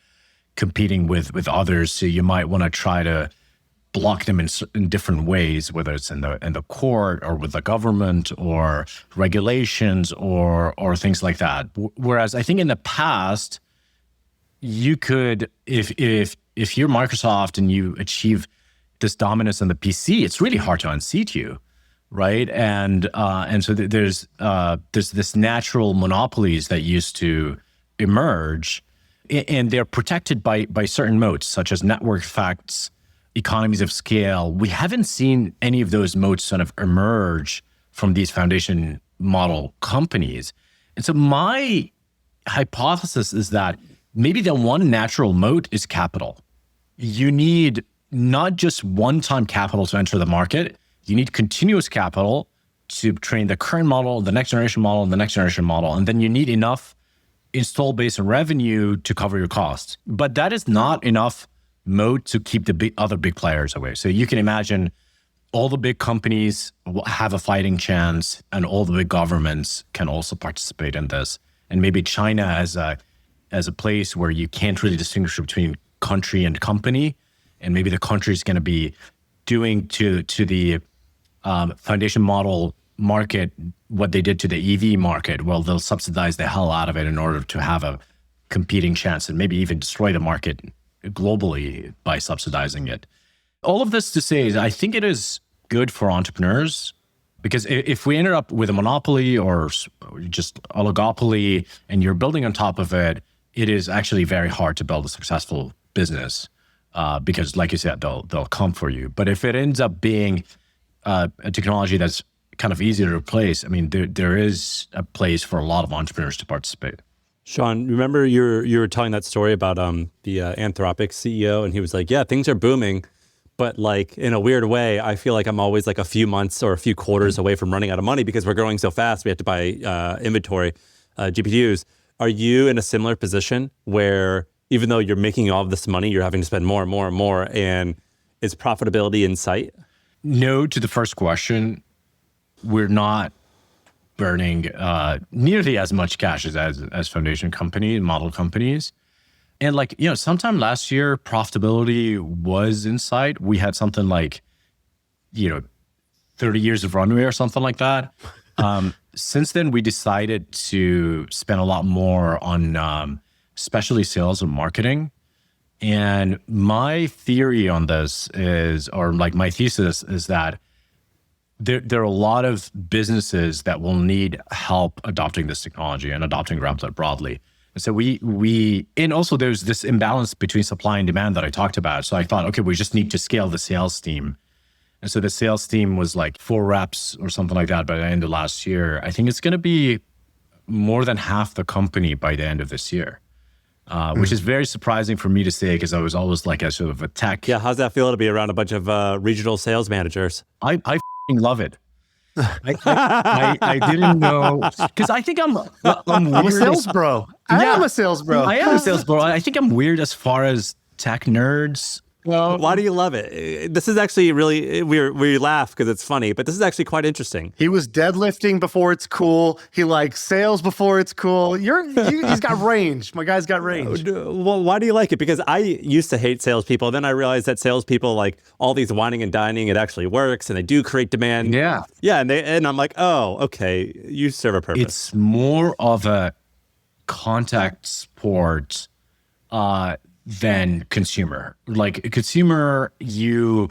Speaker 1: competing with others. So you might want to try to block them in different ways, whether it's in the court or with the government or regulations or things like that. Whereas I think in the past, you could, if you're Microsoft and you achieve this dominance on the PC, it's really hard to unseat you, right? And so there's this natural monopolies that used to emerge, and they're protected by certain moats, such as network effects, economies of scale. We haven't seen any of those moats sort of emerge from these foundation model companies. And so my hypothesis is that maybe the one natural moat is capital. You need not just one-time capital to enter the market. You need continuous capital to train the current model, the next generation model, and the next generation model. And then you need enough install base and revenue to cover your costs. But that is not enough moat to keep the other big players away. So you can imagine all the big companies have a fighting chance, and all the big governments can also participate in this. And maybe China as a place where you can't really distinguish between country and company, and maybe the country is going to be doing to the foundation model market what they did to the EV market. Well, they'll subsidize the hell out of it in order to have a competing chance and maybe even destroy the market globally by subsidizing it. All of this to say is I think it is good for entrepreneurs, because if we ended up with a monopoly or just oligopoly and you're building on top of it, it is actually very hard to build a successful business because, like you said, they'll come for you. But if it ends up being a technology that's kind of easy to replace, I mean, there is a place for a lot of entrepreneurs to participate.
Speaker 2: Shaan, remember you were telling that story about the Anthropic CEO, and he was like, yeah, things are booming, but like in a weird way, I feel like I'm always like a few months or a few quarters away from running out of money because we're growing so fast. We have to buy inventory, GPUs. Are you in a similar position where even though you're making all of this money, you're having to spend more and more and more, and is profitability in sight?
Speaker 1: No to the first question. We're not burning nearly as much cash as foundation company model companies. And like, sometime last year, profitability was in sight. We had something like, 30 years of runway or something like that. Since then, we decided to spend a lot more on especially sales and marketing. And my theory on this is, or like my thesis is that there are a lot of businesses that will need help adopting this technology and adopting Replit broadly. And so and also there's this imbalance between supply and demand that I talked about. So I thought, okay, we just need to scale the sales team. And so the sales team was like 4 reps or something like that by the end of last year. I think it's going to be more than half the company by the end of this year, which is very surprising for me to say because I was always like a sort of a tech.
Speaker 2: Yeah, how's that feel to be around a bunch of regional sales managers?
Speaker 1: I love it. I didn't know, because I think I'm
Speaker 3: a sales bro. I am a sales bro.
Speaker 1: I am a sales bro. I think I'm weird as far as tech nerds.
Speaker 2: Well, why do you love it? This is actually really, we laugh because it's funny, but this is actually quite interesting.
Speaker 3: He was deadlifting before it's cool. He likes sales before it's cool. He's got range. My guy's got range.
Speaker 2: Well, why do you like it? Because I used to hate salespeople. Then I realized that salespeople, like all these whining and dining, it actually works and they do create demand.
Speaker 1: Yeah.
Speaker 2: Yeah. And I'm like, oh, okay. You serve a purpose.
Speaker 1: It's more of a contact sport than consumer. Like a consumer, you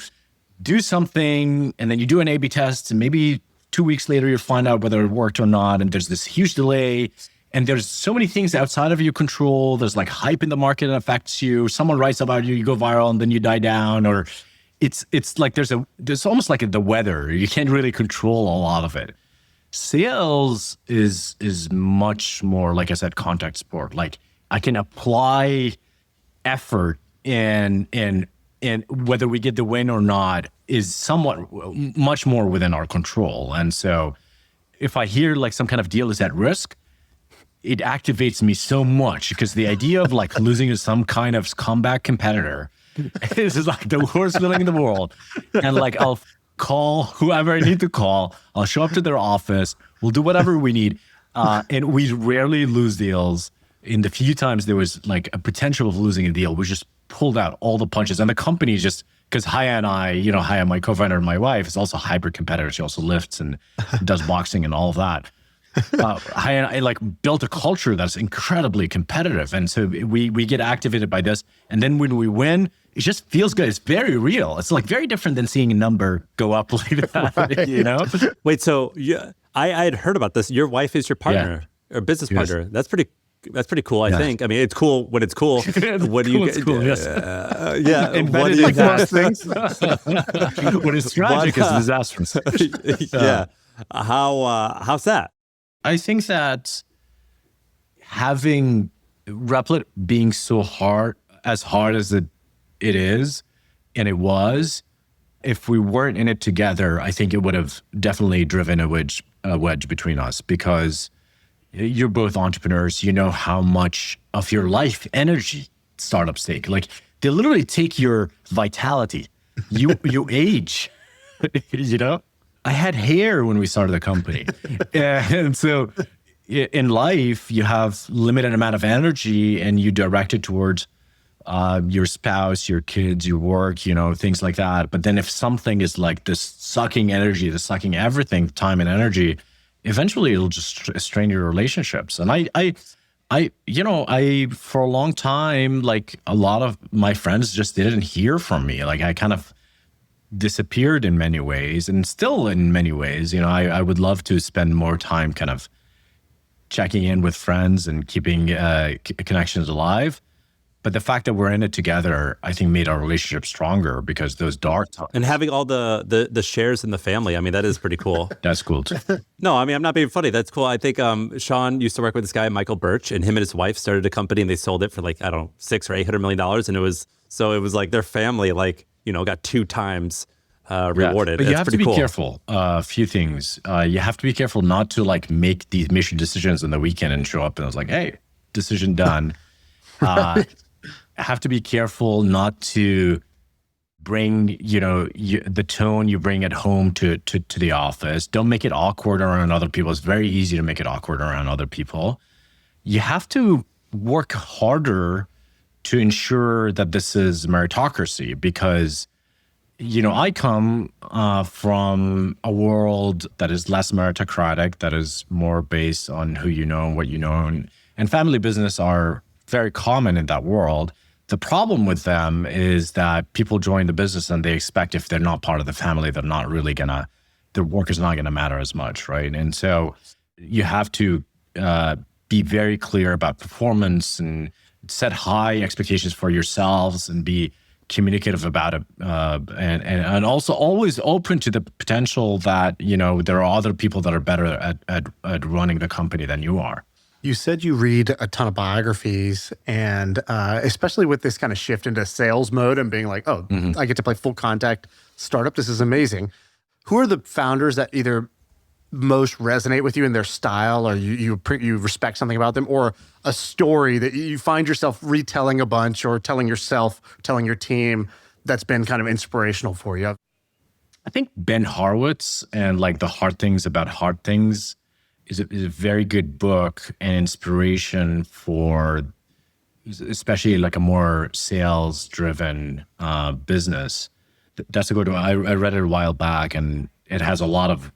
Speaker 1: do something and then you do an A/B test and maybe 2 weeks later you find out whether it worked or not. And there's this huge delay and there's so many things outside of your control. There's like hype in the market that affects you. Someone writes about you, you go viral and then you die down. Or it's like there's almost like the weather. You can't really control a lot of it. Sales is much more, like I said, contact sport. Like I can apply effort and whether we get the win or not is somewhat much more within our control. And so if I hear like some kind of deal is at risk, it activates me so much because the idea of like losing to some kind of comeback competitor is like the worst feeling in the world. And like I'll call whoever I need to call. I'll show up to their office. We'll do whatever we need. And we rarely lose deals. In the few times there was like a potential of losing a deal, we just pulled out all the punches. And the company just, because Haya and I, Haya, my co-founder and my wife, is also a hybrid competitor. She also lifts and does boxing and all of that. Haya and I like built a culture that's incredibly competitive. And so we get activated by this. And then when we win, it just feels good. It's very real. It's like very different than seeing a number go up like that, right.
Speaker 2: Wait, so I had heard about this. Your wife is your partner or business partner. That's pretty cool, I think. I mean, it's cool when it's cool. What do you get?
Speaker 1: Cool, yes.
Speaker 2: Yeah.
Speaker 1: And
Speaker 2: what do you
Speaker 1: like most things. When it's tragic, it's disastrous.
Speaker 2: Yeah. How's that?
Speaker 1: I think that having Replit being so hard as it is, and it was, if we weren't in it together, I think it would have definitely driven a wedge between us because you're both entrepreneurs. You know how much of your life energy startups take. Like they literally take your vitality. You age. I had hair when we started the company, and so in life you have limited amount of energy, and you direct it towards your spouse, your kids, your work, things like that. But then if something is like this sucking energy, this sucking everything, time and energy, eventually it'll just strain your relationships. And I For a long time, like a lot of my friends just didn't hear from me. Like I kind of disappeared in many ways, and still in many ways, I would love to spend more time kind of checking in with friends and keeping connections alive. But the fact that we're in it together, I think, made our relationship stronger, because those dark times.
Speaker 2: And having all the shares in the family, I mean, that is pretty cool.
Speaker 1: That's cool too.
Speaker 2: No, I mean, I'm not being funny. That's cool. I think Shaan used to work with this guy, Michael Birch, and him and his wife started a company, and they sold it for like, I don't know, $600 or $800 million. And it was like their family, like, got 2 times rewarded.
Speaker 1: But you have to be
Speaker 2: cool.
Speaker 1: careful. A few things. You have to be careful not to like make these mission decisions on the weekend and show up and it's like, hey, decision done. Have to be careful not to bring, the tone you bring at home to the office. Don't make it awkward around other people. It's very easy to make it awkward around other people. You have to work harder to ensure that this is meritocracy, because, I come from a world that is less meritocratic, that is more based on who you know and what you know. And family business are very common in that world. The problem with them is that people join the business and they expect if they're not part of the family, they're not really their work is not gonna matter as much, right? And so you have to be very clear about performance and set high expectations for yourselves and be communicative about it, and also always open to the potential that there are other people that are better at running the company than you are.
Speaker 3: You said you read a ton of biographies, and especially with this kind of shift into sales mode and being like, I get to play full contact startup. This is amazing. Who are the founders that either most resonate with you in their style, or you respect something about them, or a story that you find yourself retelling a bunch, or telling your team, that's been kind of inspirational for you?
Speaker 1: I think Ben Horowitz and like The Hard Things About Hard Things is a very good book and inspiration for especially like a more sales-driven business. That's a good one. I read it a while back, and it has a lot of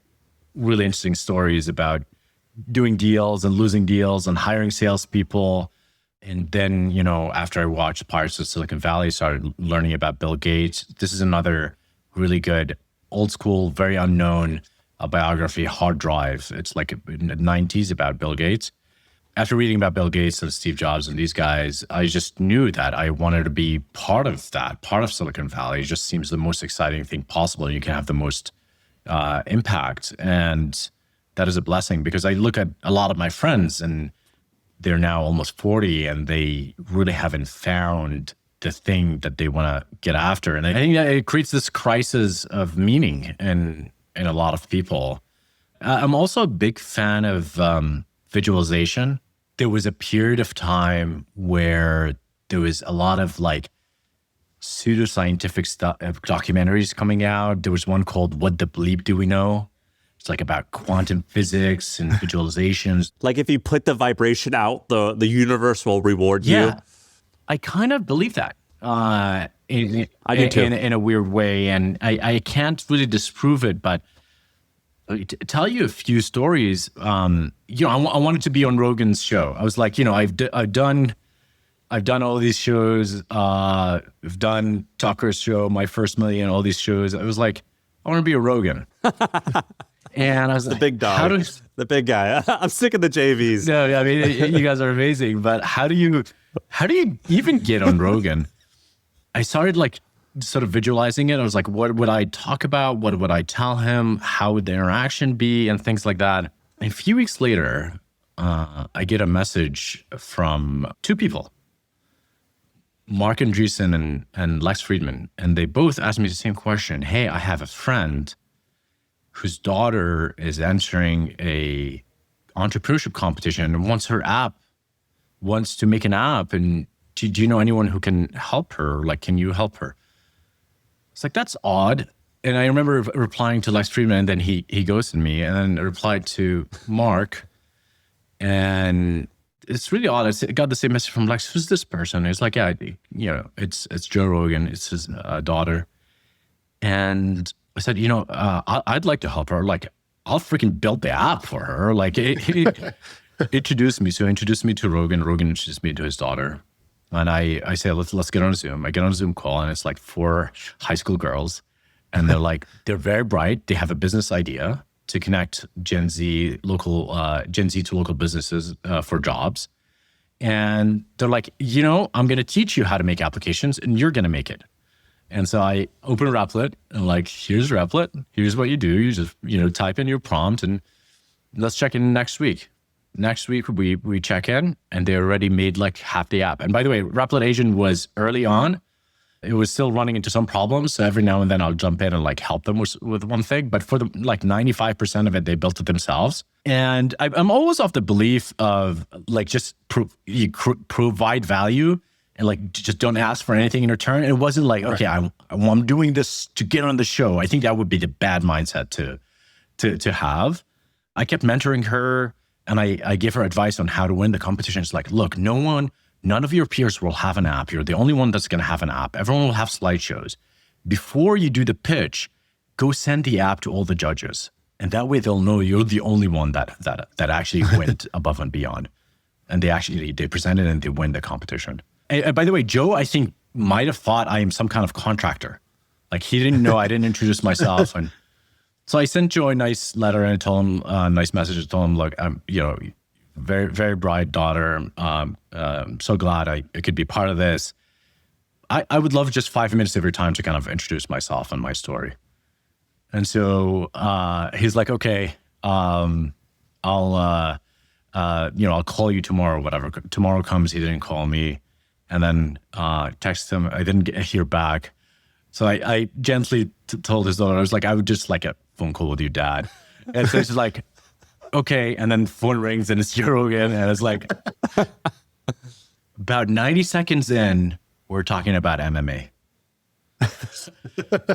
Speaker 1: really interesting stories about doing deals and losing deals and hiring salespeople. And then, after I watched Pirates of Silicon Valley, I started learning about Bill Gates. This is another really good, old school, very unknown biography, Hard Drive. It's like in the 90s about Bill Gates. After reading about Bill Gates and Steve Jobs and these guys, I just knew that I wanted to be part of that, part of Silicon Valley. It just seems the most exciting thing possible. You can have the most impact. And that is a blessing, because I look at a lot of my friends and they're now almost 40 and they really haven't found the thing that they want to get after. And I think that it creates this crisis of meaning in a lot of people. I'm also a big fan of visualization. There was a period of time where there was a lot of like pseudoscientific documentaries coming out. There was one called What the Bleep Do We Know? It's like about quantum physics and visualizations.
Speaker 2: Like if you put the vibration out, the universe will reward you.
Speaker 1: Yeah, I kind of believe that. I
Speaker 2: do too.
Speaker 1: In a weird way. And I can't really disprove it, but tell you a few stories. I wanted to be on Rogan's show. I was like, I've done all these shows. I've done Tucker's show, My First Million, all these shows. I was like, I want to be a Rogan. And I was
Speaker 2: the big dog, the big guy. I'm sick of the JVs.
Speaker 1: No, I mean, you guys are amazing, but how do you even get on Rogan? I started like sort of visualizing it. I was like, what would I talk about? What would I tell him? How would the interaction be? And things like that. And a few weeks later, I get a message from 2 people, Mark Andreessen and Lex Friedman. And they both asked me the same question. Hey, I have a friend whose daughter is entering a entrepreneurship competition and wants to make an app. And do you know anyone who can help her? Like, can you help her? It's like, that's odd. And I remember replying to Lex Friedman, and then he ghosted me, and then I replied to Mark. And it's really odd. I got the same message from Lex. Who's this person? It's like, yeah, it's Joe Rogan. It's his daughter. And I said, I'd like to help her. Like, I'll freaking build the app for her. Like, introduced me. So he introduced me to Rogan. Rogan introduced me to his daughter. And I say, let's get on a Zoom. I get on a Zoom call, and it's like 4 high school girls. And they're very bright. They have a business idea to connect Gen Z to local businesses for jobs. And they're like, I'm going to teach you how to make applications, and you're going to make it. And so I open Replit, and like, here's Replit. Here's what you do. You just, type in your prompt, and let's check in next week. Next week, we check in, and they already made like half the app. And by the way, Replit Agent was early on. It was still running into some problems. So every now and then I'll jump in and like help them with one thing. But for the 95% of it, they built it themselves. And I'm always of the belief of like just provide value and like just don't ask for anything in return. It wasn't like, okay, I'm doing this to get on the show. I think that would be the bad mindset to have. I kept mentoring her, and I gave her advice on how to win the competition. It's like, look, none of your peers will have an app. You're the only one that's going to have an app. Everyone will have slideshows. Before you do the pitch, go send the app to all the judges. And that way they'll know you're the only one that actually went above and beyond. And they present it and they win the competition. And by the way, Joe, I think, might have thought I am some kind of contractor. Like, he didn't know I didn't introduce myself. And so I sent Joe a nice letter and I told him a nice message. I told him, look, I'm, very, very bright daughter. So glad I could be part of this. I would love just 5 minutes of your time to kind of introduce myself and my story. And so he's like, okay, I'll call you tomorrow, whatever. Tomorrow comes, he didn't call me. And then texted him, I didn't hear back. So I gently told his daughter, I was like, I would just like a phone call with your dad. And so she's like, okay. And then phone rings and it's Joe Rogan. And it's like, about 90 seconds in, we're talking about MMA.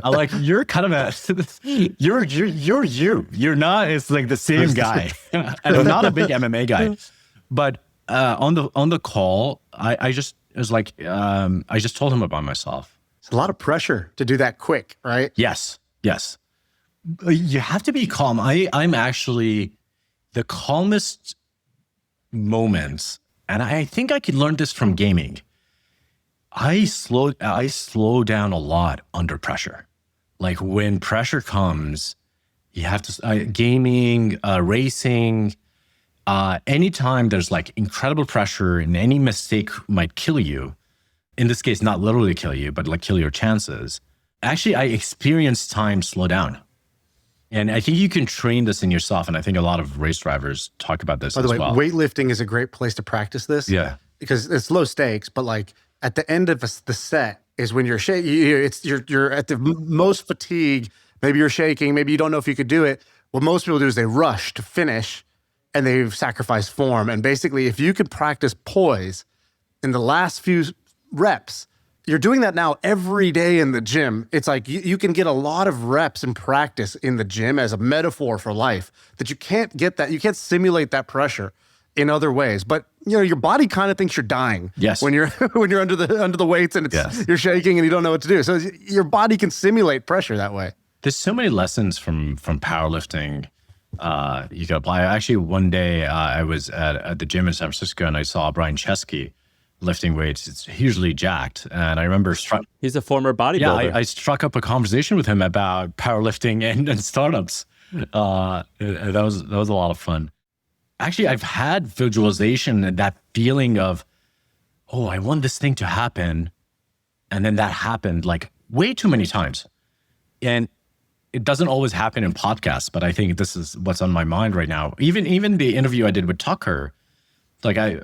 Speaker 1: I'm like, you're kind of you're you. You're not, it's like the same guy. And I'm not a big MMA guy. But on the call, I just told him about myself.
Speaker 3: It's a lot of pressure to do that quick, right?
Speaker 1: Yes. You have to be calm. I'm actually the calmest moments, and I think I could learn this from gaming. I slow down a lot under pressure. Like when pressure comes, you have to gaming, racing. Anytime there's like incredible pressure and any mistake might kill you. In this case, not literally kill you, but like kill your chances. Actually, I experience time slow down. And I think you can train this in yourself. And I think a lot of race drivers talk about this as well.
Speaker 3: By the way, weightlifting is a great place to practice this.
Speaker 1: Yeah.
Speaker 3: Because it's low stakes, but like at the end of the set is when you're shaking. You're at the most fatigue. Maybe you're shaking. Maybe you don't know if you could do it. What most people do is they rush to finish and they've sacrificed form. And basically, if you could practice poise in the last few reps, you're doing that now every day in the gym. It's like you can get a lot of reps and practice in the gym as a metaphor for life that you can't get that. You can't simulate that pressure in other ways. But your body kind of thinks you're dying.
Speaker 1: Yes.
Speaker 3: When you're under the weights and you're shaking and you don't know what to do. So your body can simulate pressure that way.
Speaker 1: There's so many lessons from powerlifting you can apply. Actually, one day I was at the gym in San Francisco and I saw Brian Chesky lifting weights. It's hugely jacked. And I remember
Speaker 2: he's a former bodybuilder.
Speaker 1: Yeah, I struck up a conversation with him about powerlifting and startups. That was a lot of fun. Actually, I've had visualization and that feeling of, oh, I want this thing to happen. And then that happened like way too many times. And it doesn't always happen in podcasts, but I think this is what's on my mind right now. Even the interview I did with Tucker, like I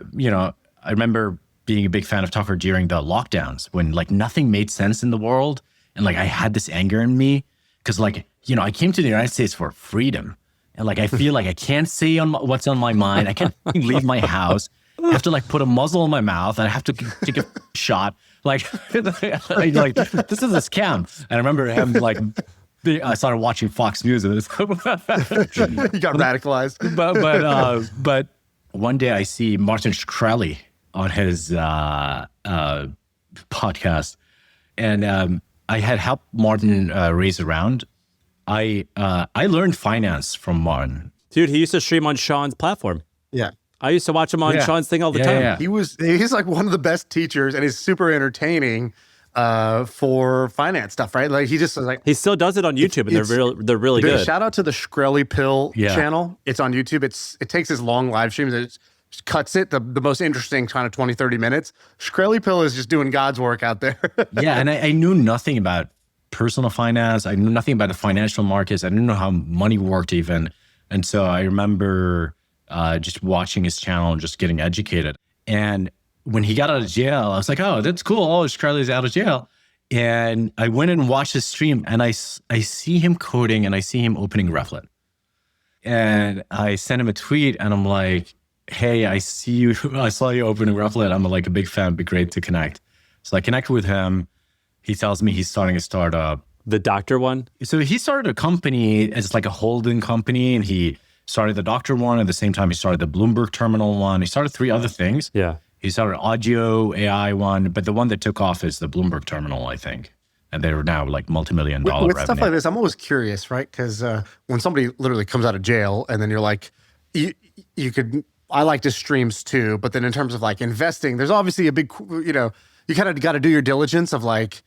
Speaker 1: remember being a big fan of Tucker during the lockdowns when like nothing made sense in the world. And like I had this anger in me because like, I came to the United States for freedom. And like, I feel like I can't say what's on my mind. I can't leave my house. I have to like put a muzzle in my mouth and I have to take a shot. Like, this is a scam. And I remember him like, I started watching Fox News. And
Speaker 3: you got radicalized.
Speaker 1: But one day I see Martin Shkreli on his podcast. And I had helped Martin raise a round. I learned finance from Martin.
Speaker 2: Dude, he used to stream on Shaan's platform.
Speaker 3: Yeah.
Speaker 2: I used to watch him on Shaan's thing all the time.
Speaker 1: Yeah.
Speaker 3: He's like one of the best teachers, and he's super entertaining for finance stuff, right? Like he just like
Speaker 2: he still does it on YouTube, and they're really good.
Speaker 3: Shout out to the Shkreli Pill channel. It's on YouTube. It takes his long live streams and it cuts it the most interesting kind of 20, 30 minutes. Shkreli Pill is just doing God's work out there.
Speaker 1: Yeah, and I knew nothing about personal finance. I knew nothing about the financial markets. I didn't know how money worked even. And so I remember just watching his channel and just getting educated. And when he got out of jail, I was like, oh, that's cool. Oh, Shkreli's out of jail. And I went and watched his stream, and I see him coding, and I see him opening Replit. And I sent him a tweet, and I'm like, hey, I saw you opening Replit. I'm like a big fan. It'd be great to connect. So I connected with him. He tells me he's starting a startup.
Speaker 2: The doctor one?
Speaker 1: So he started a company as like a holding company, and he started the doctor one. At the same time, he started the Bloomberg terminal one. He started 3 other things.
Speaker 2: Yeah.
Speaker 1: He started audio AI one, but the one that took off is the Bloomberg terminal, I think. And they're now like multi-million-dollar
Speaker 3: with
Speaker 1: revenue.
Speaker 3: stuff like this, I'm always curious, right? Because when somebody literally comes out of jail and then you're like, you could, I like to streams too, but then in terms of like investing, there's obviously a big, you kind of got to do your diligence of like,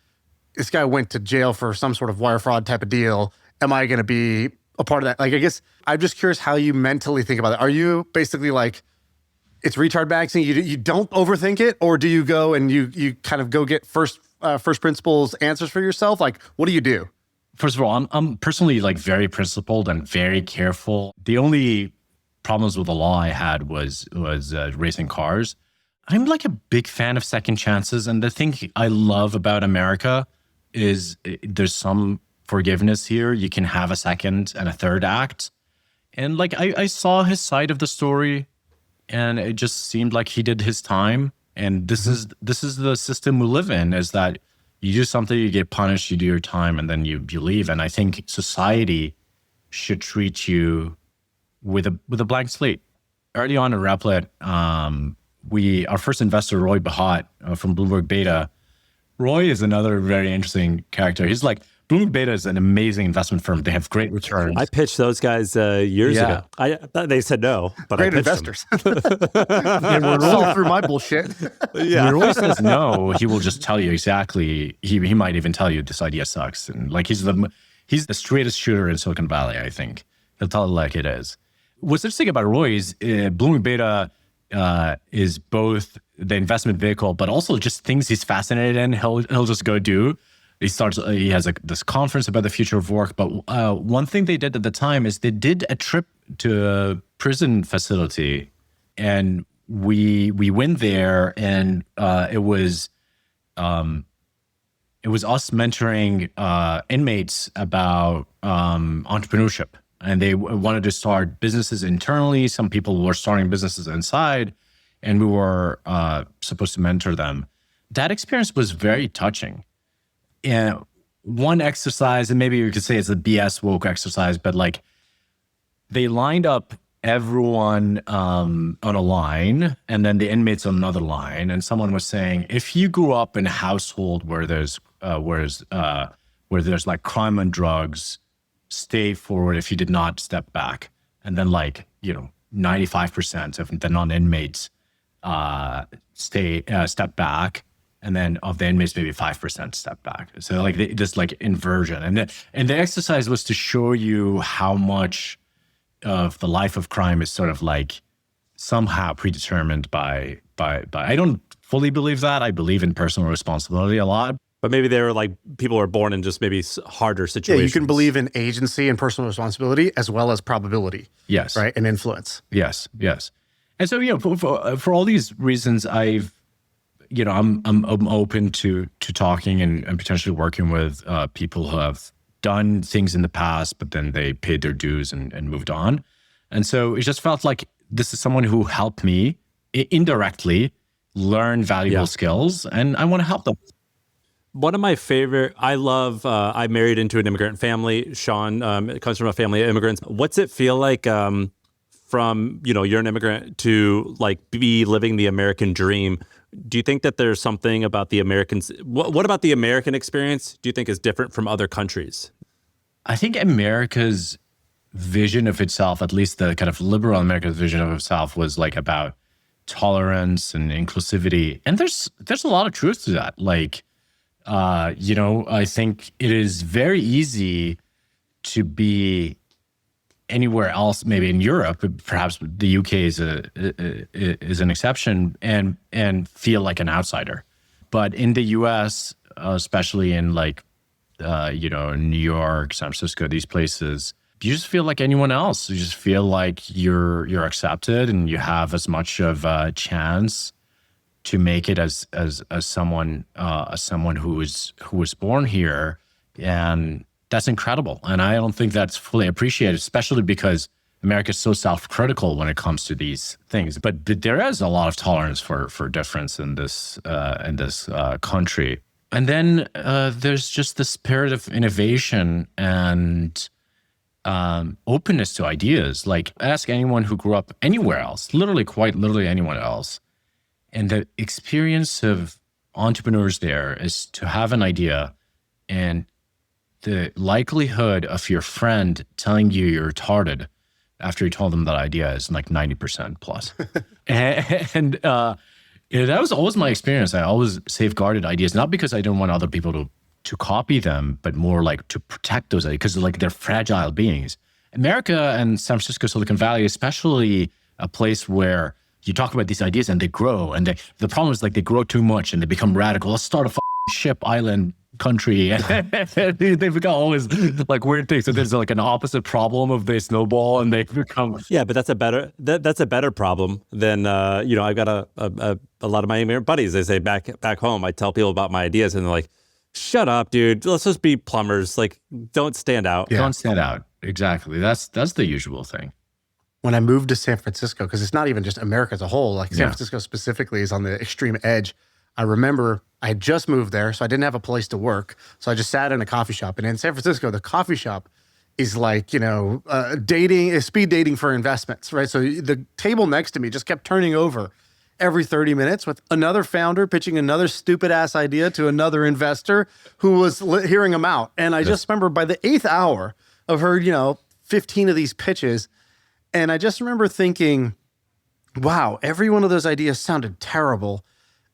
Speaker 3: this guy went to jail for some sort of wire fraud type of deal. Am I going to be a part of that? Like, I guess I'm just curious how you mentally think about it. Are you basically like, it's retard maxing, you don't overthink it, or do you go and you kind of go get first principles answers for yourself? Like, what do you do?
Speaker 1: First of all, I'm personally like very principled and very careful. The only problems with the law I had was racing cars. I'm like a big fan of second chances, and the thing I love about America is there's some forgiveness here. You can have a second and a third act, and like I saw his side of the story. And it just seemed like he did his time. And this is the system we live in, is that you do something, you get punished, you do your time, and then you leave. And I think society should treat you with a blank slate. Early on in Replit, our first investor, Roy Bahat from Bloomberg Beta. Roy is another very interesting character. He's like, Bloomberg Beta is an amazing investment firm. They have great returns.
Speaker 2: I pitched those guys years ago. They said no, but
Speaker 3: great
Speaker 2: I pitched
Speaker 3: investors. And we're all through my bullshit.
Speaker 1: When Roy says no, he will just tell you exactly. He might even tell you this idea sucks. And like he's the straightest shooter in Silicon Valley, I think. He'll tell it like it is. What's interesting about Roy is Bloomberg Beta is both the investment vehicle, but also just things he's fascinated in. He'll just go do. He has this conference about the future of work. But one thing they did at the time is they did a trip to a prison facility, and we went there, and it was us mentoring inmates about entrepreneurship. And they wanted to start businesses internally. Some people were starting businesses inside, and we were supposed to mentor them. That experience was very touching. And one exercise, and maybe you could say it's a BS woke exercise, but like they lined up everyone on a line, and then the inmates on another line. And someone was saying, if you grew up in a household where there's like crime and drugs, stay forward if you did not step back. And then 95% of the non-inmates step back. And then of the inmates, maybe 5% step back. So like this like inversion. And the exercise was to show you how much of the life of crime is sort of like somehow predetermined by I don't fully believe that. I believe in personal responsibility a lot.
Speaker 2: But maybe they were like, people are born in just maybe harder situations.
Speaker 3: Yeah, you can believe in agency and personal responsibility as well as probability.
Speaker 1: Yes.
Speaker 3: Right? And influence.
Speaker 1: Yes. And so, for all these reasons, I'm open to talking and potentially working with people who have done things in the past, but then they paid their dues and moved on. And so it just felt like this is someone who helped me indirectly learn valuable skills, and I want to help them.
Speaker 2: One of my favorite, I I married into an immigrant family. Shaan comes from a family of immigrants. What's it feel like from, you're an immigrant to like be living the American dream? Do you think that there's something about the Americans? What about the American experience do you think is different from other countries?
Speaker 1: I think America's vision of itself, at least the kind of liberal American vision of itself, was like about tolerance and inclusivity. And there's a lot of truth to that. Like, I think it is very easy to be anywhere else, maybe in Europe, perhaps the UK is an exception, and feel like an outsider. But in the US, especially in like, New York, San Francisco, these places, you just feel like anyone else. You just feel like you're accepted, and you have as much of a chance to make it as someone who was born here, and that's incredible. And I don't think that's fully appreciated, especially because America is so self-critical when it comes to these things. But there is a lot of tolerance for difference in this country. And then there's just the spirit of innovation and openness to ideas. Like, ask anyone who grew up anywhere else, quite literally anyone else. And the experience of entrepreneurs there is to have an idea, and the likelihood of your friend telling you you're retarded after you told them that idea is like 90% plus. and that was always my experience. I always safeguarded ideas, not because I didn't want other people to copy them, but more like to protect those ideas, because like they're fragile beings. America and San Francisco, Silicon Valley, especially a place where you talk about these ideas and they grow, and the problem is like they grow too much and they become radical. Let's start a ship island country, and they become always like weird things. So there's like an opposite problem of they snowball and they become.
Speaker 2: Yeah, but that's a better problem than I've got a lot of my immigrant buddies. They say back home, I tell people about my ideas, and they're like, "Shut up, dude. Let's just be plumbers. Like, don't stand out."
Speaker 1: Yeah. Don't stand out. Exactly. That's the usual thing.
Speaker 3: When I moved to San Francisco, because it's not even just America as a whole, like San Francisco specifically is on the extreme edge. I remember I had just moved there, so I didn't have a place to work. So I just sat in a coffee shop. And in San Francisco, the coffee shop is like, speed dating for investments, right? So the table next to me just kept turning over every 30 minutes with another founder pitching another stupid ass idea to another investor who was hearing them out. And I just remember by the 8th hour, I've heard, 15 of these pitches. And I just remember thinking, wow, every one of those ideas sounded terrible.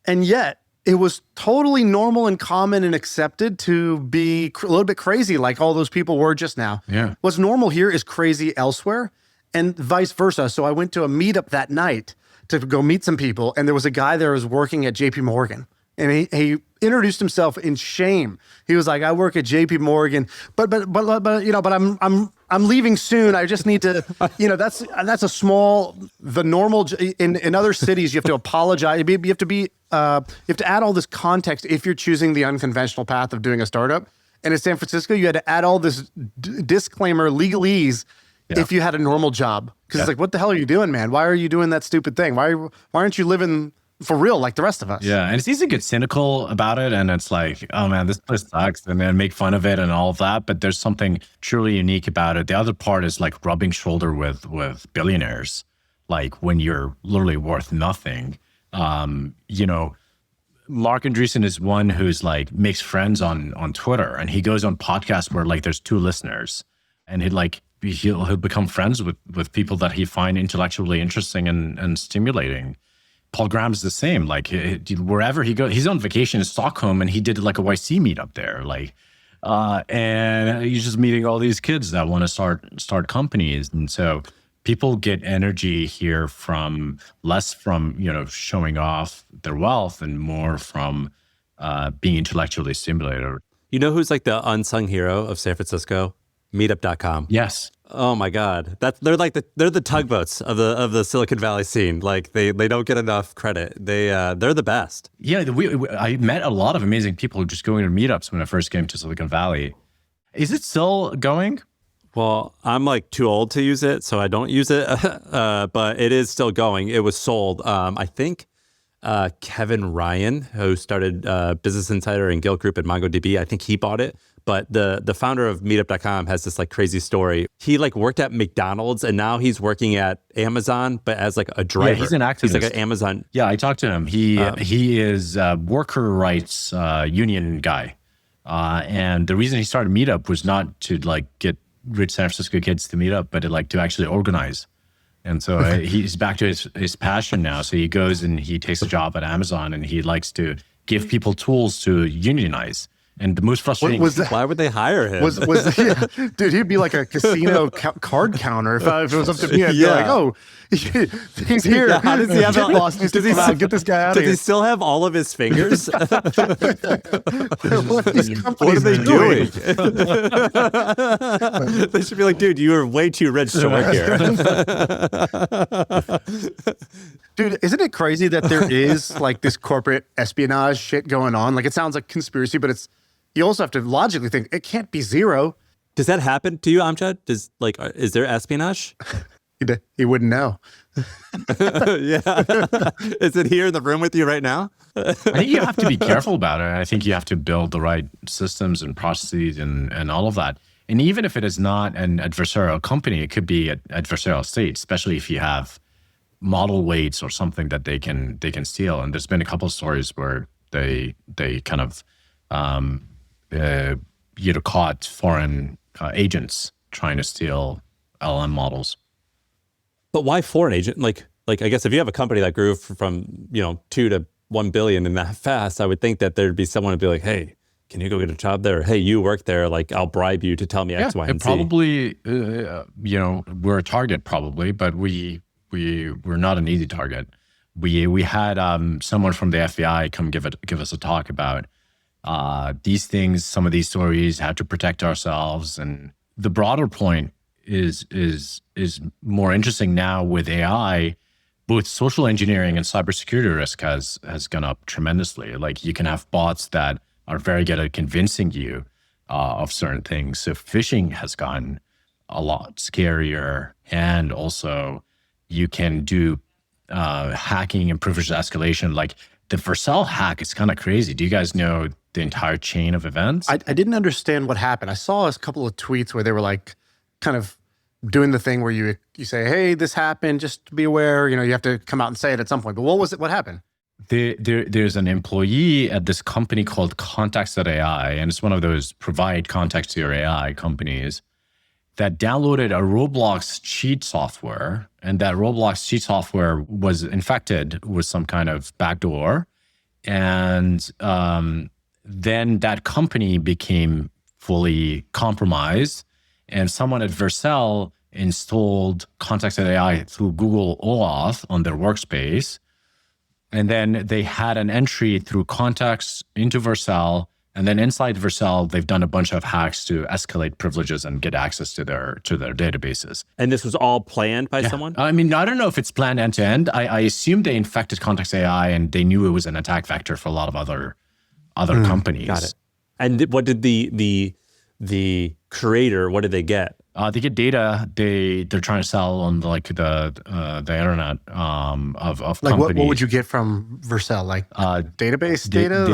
Speaker 3: And yet it was totally normal and common and accepted to be a little bit crazy like all those people were just now.
Speaker 1: Yeah. What's
Speaker 3: normal here is crazy elsewhere, and vice versa. So I went to a meetup that night to go meet some people, and there was a guy there who was working at JP Morgan. And he introduced himself in shame. He was like, "I work at JP Morgan, but I'm leaving soon. I just need to, that's a small, the normal, in other cities, you have to apologize. You have to add all this context if you're choosing the unconventional path of doing a startup. And in San Francisco, you had to add all this disclaimer, legalese, if you had a normal job. Because it's like, what the hell are you doing, man? Why are you doing that stupid thing? Why aren't you living for real like the rest of us?
Speaker 1: Yeah, and it's easy to get cynical about it, and it's like, oh man, this place sucks, and then make fun of it and all of that, but there's something truly unique about it. The other part is like rubbing shoulder with billionaires, like when you're literally worth nothing. Mark Andreessen is one who's like makes friends on Twitter, and he goes on podcasts where like there's 2 listeners, and he'll become friends with people that he find intellectually interesting and stimulating. Paul Graham is the same. Like wherever he goes, he's on vacation in Stockholm, and he did like a YC meetup there. Like, and he's just meeting all these kids that want to start companies. And so people get energy here less from showing off their wealth, and more from being intellectually stimulated.
Speaker 2: You know who's like the unsung hero of San Francisco? Meetup.com.
Speaker 1: Yes.
Speaker 2: Oh my God, they're the tugboats of the Silicon Valley scene. Like they don't get enough credit. They're the best.
Speaker 1: Yeah, I met a lot of amazing people just going to meetups when I first came to Silicon Valley. Is it still going?
Speaker 2: Well, I'm like too old to use it, so I don't use it. But it is still going. It was sold. I think Kevin Ryan, who started Business Insider and Guild Group at MongoDB, I think he bought it. But the founder of Meetup.com has this like crazy story. He like worked at McDonald's, and now he's working at Amazon, but as like a driver.
Speaker 1: Yeah, he's an activist.
Speaker 2: He's like an Amazon.
Speaker 1: Yeah, I talked to him. He is a worker rights union guy, and the reason he started Meetup was not to like get rich San Francisco kids to meet up, but like to actually organize. And so he's back to his passion now. So he goes and he takes a job at Amazon, and he likes to give people tools to unionize. And the most frustrating
Speaker 2: why would they hire him?
Speaker 3: Dude, he'd be like a casino card counter if it was up to me. I'd be like, oh, he's here.
Speaker 2: Yeah, how does he have
Speaker 3: get this guy out of here?
Speaker 2: Does he still have all of his fingers?
Speaker 3: What are
Speaker 2: they doing? They should be like, dude, you are way too rich to work here.
Speaker 3: Dude, isn't it crazy that there is like this corporate espionage shit going on? Like, it sounds like conspiracy, but you also have to logically think it can't be zero.
Speaker 2: Does that happen to you, Amjad? Is there espionage?
Speaker 3: He wouldn't know.
Speaker 2: Yeah. Is it here in the room with you right now?
Speaker 1: I think you have to be careful about it. I think you have to build the right systems and processes and all of that. And even if it is not an adversarial company, it could be an adversarial state, especially if you have model weights or something that they can steal. And there's been a couple of stories where they kind of caught foreign agents trying to steal LLM models.
Speaker 2: But why foreign agent? Like I guess if you have a company that grew from 2 to 1 billion and that fast, I would think that there'd be someone to be like, hey, can you go get a job there? Or, hey, you work there. Like, I'll bribe you to tell me X, Y, and Z.
Speaker 1: Probably, we're a target probably, but we're not an easy target. We had someone from the FBI come give us a talk about these things, some of these stories, how to protect ourselves. And the broader point is more interesting now with AI. Both social engineering and cybersecurity risk has gone up tremendously. Like, you can have bots that are very good at convincing you of certain things. So phishing has gotten a lot scarier, and also you can do hacking and privilege escalation. Like the Vercel hack is kind of crazy. Do you guys know the entire chain of events?
Speaker 3: I didn't understand what happened. I saw a couple of tweets where they were like kind of doing the thing where you say, hey, this happened, just be aware, you have to come out and say it at some point. But what was it? What happened?
Speaker 1: There's an employee at this company called Context.ai, and it's one of those provide context to your AI companies, that downloaded a Roblox cheat software, and that Roblox cheat software was infected with some kind of backdoor. And then that company became fully compromised, and someone at Vercel installed Context.ai through Google OAuth on their workspace. And then they had an entry through Context into Vercel. And then inside Vercel, they've done a bunch of hacks to escalate privileges and get access to their databases.
Speaker 2: And this was all planned by someone?
Speaker 1: I mean, I don't know if it's planned end to end. I assume they infected Context.ai, and they knew it was an attack vector for a lot of other companies.
Speaker 2: Got it. And what did the creator, what did they get?
Speaker 1: They get data they're trying to sell on the internet of
Speaker 3: like
Speaker 1: companies.
Speaker 3: What would you get from Vercel? Like database data?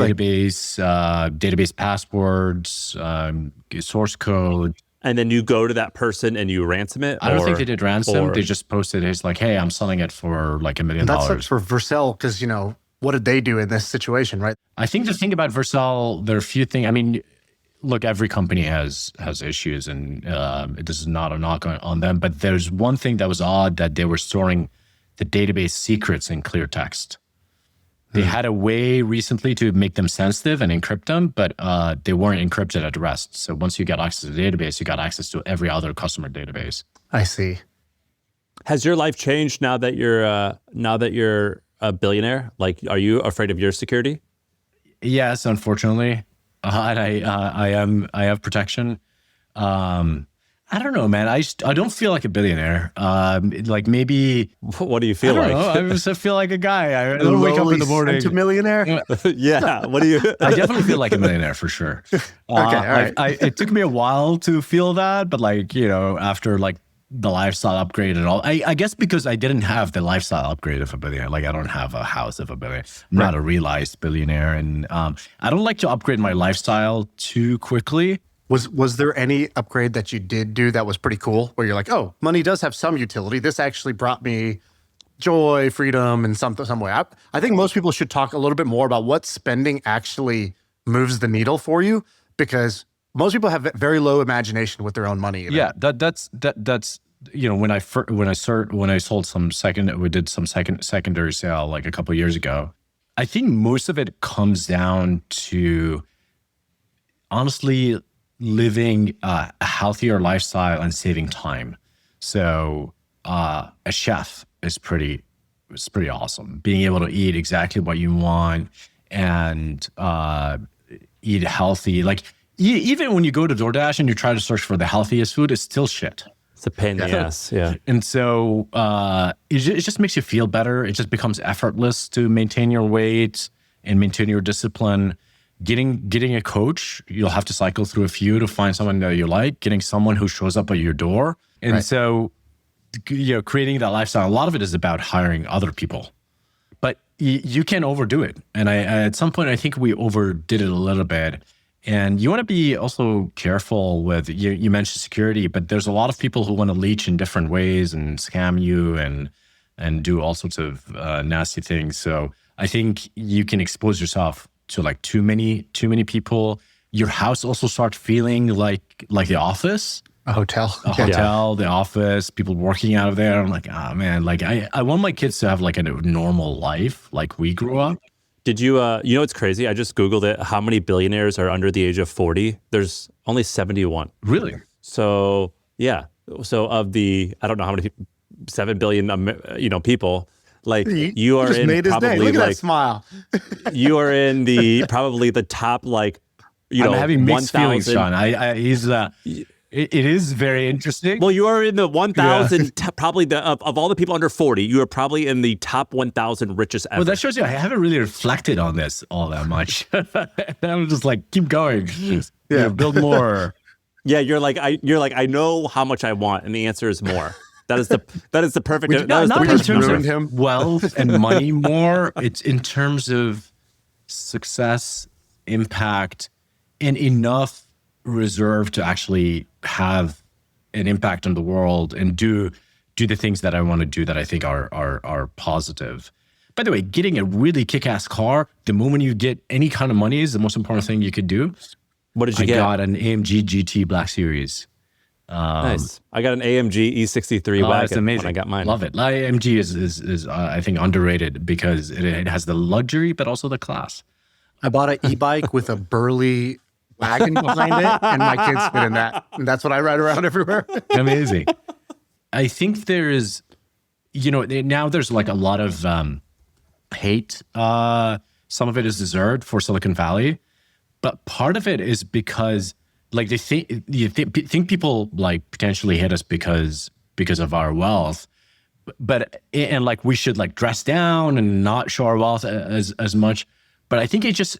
Speaker 1: Database passwords, source code.
Speaker 2: And then you go to that person and you ransom it?
Speaker 1: I don't think they did ransom. They just posted it's like, hey, I'm selling it for like $1 million.
Speaker 3: That sucks for Vercel because, what did they do in this situation, right?
Speaker 1: I think the thing about Vercel, there are a few things. I mean, look, every company has issues, and this is not a knock on them. But there's one thing that was odd, that they were storing the database secrets in clear text. They had a way recently to make them sensitive and encrypt them, but they weren't encrypted at rest. So once you got access to the database, you got access to every other customer database.
Speaker 3: I see.
Speaker 2: Has your life changed now that you're a billionaire? Like, are you afraid of your security?
Speaker 1: Yes, unfortunately. And I have protection. I don't know, man. I don't feel like a billionaire. Like maybe.
Speaker 2: What do you feel like?
Speaker 1: I just feel like a guy. I don't wake up in the morning.
Speaker 3: A millionaire?
Speaker 2: Yeah. What do you?
Speaker 1: I definitely feel like a millionaire for sure.
Speaker 3: Okay, all right.
Speaker 1: It took me a while to feel that, but after the lifestyle upgrade and all, I guess because I didn't have the lifestyle upgrade of a billionaire. Like, I don't have a house of a billionaire. I'm not a realized billionaire, and I don't like to upgrade my lifestyle too quickly.
Speaker 3: Was there any upgrade that you did do that was pretty cool, where you're like, oh, money does have some utility. This actually brought me joy, freedom, in some way. I think most people should talk a little bit more about what spending actually moves the needle for you, because most people have very low imagination with their own money.
Speaker 1: Yeah, that's when I sold some secondary sale like a couple of years ago. I think most of it comes down to honestly living a healthier lifestyle and saving time. So a chef is pretty awesome. Being able to eat exactly what you want and eat healthy. Like even when you go to DoorDash and you try to search for the healthiest food, it's still shit.
Speaker 2: It's a pain in the ass, yeah.
Speaker 1: And so it just makes you feel better. It just becomes effortless to maintain your weight and maintain your discipline. Getting a coach, you'll have to cycle through a few to find someone that you like. Getting someone who shows up at your door. And so, creating that lifestyle, a lot of it is about hiring other people. But you can't overdo it. And at some point, I think we overdid it a little bit. And you want to be also careful with, you mentioned security, but there's a lot of people who want to leech in different ways and scam you and do all sorts of nasty things. So I think you can expose yourself to like too many people. Your house also starts feeling like the office.
Speaker 3: A hotel.
Speaker 1: The office, people working out of there. I'm like, man, like I want my kids to have like a normal life like we grew up.
Speaker 2: Did you, it's crazy. I just Googled it. How many billionaires are under the age of 40? There's only 71.
Speaker 1: Really?
Speaker 2: So, yeah. So of the, I don't know how many, 7 billion, people, like you are in probably
Speaker 3: Look at
Speaker 2: like,
Speaker 3: that smile.
Speaker 2: You are in probably the top, like,
Speaker 1: I'm having mixed feelings, Shaan. It is very interesting.
Speaker 2: Well, you are in the 1,000, probably of all the people under 40, you are probably in the top 1,000 richest ever.
Speaker 1: Well, that shows you I haven't really reflected on this all that much. I'm just like, keep going. Build more.
Speaker 2: Yeah, you're like, I know how much I want, and the answer is more. That is the perfect.
Speaker 1: Not in terms of wealth and money more. It's in terms of success, impact, and enough reserve to actually have an impact on the world and do the things that I want to do that I think are positive. By the way, getting a really kick-ass car, the moment you get any kind of money is the most important thing you could do.
Speaker 2: What did you get?
Speaker 1: I got an AMG GT Black Series.
Speaker 2: Nice. I got an AMG E63 wagon.
Speaker 1: It's amazing.
Speaker 2: When I got mine.
Speaker 1: Love it. AMG is I think underrated because it has the luxury but also the class.
Speaker 3: I bought an e-bike with a burly wagon behind it, and my kids fit in that. And that's what I ride around everywhere.
Speaker 1: Amazing. I think there is, now there's like a lot of hate. Some of it is deserved for Silicon Valley, but part of it is because like they think people like potentially hate us because of our wealth, but like we should like dress down and not show our wealth as much. But I think it just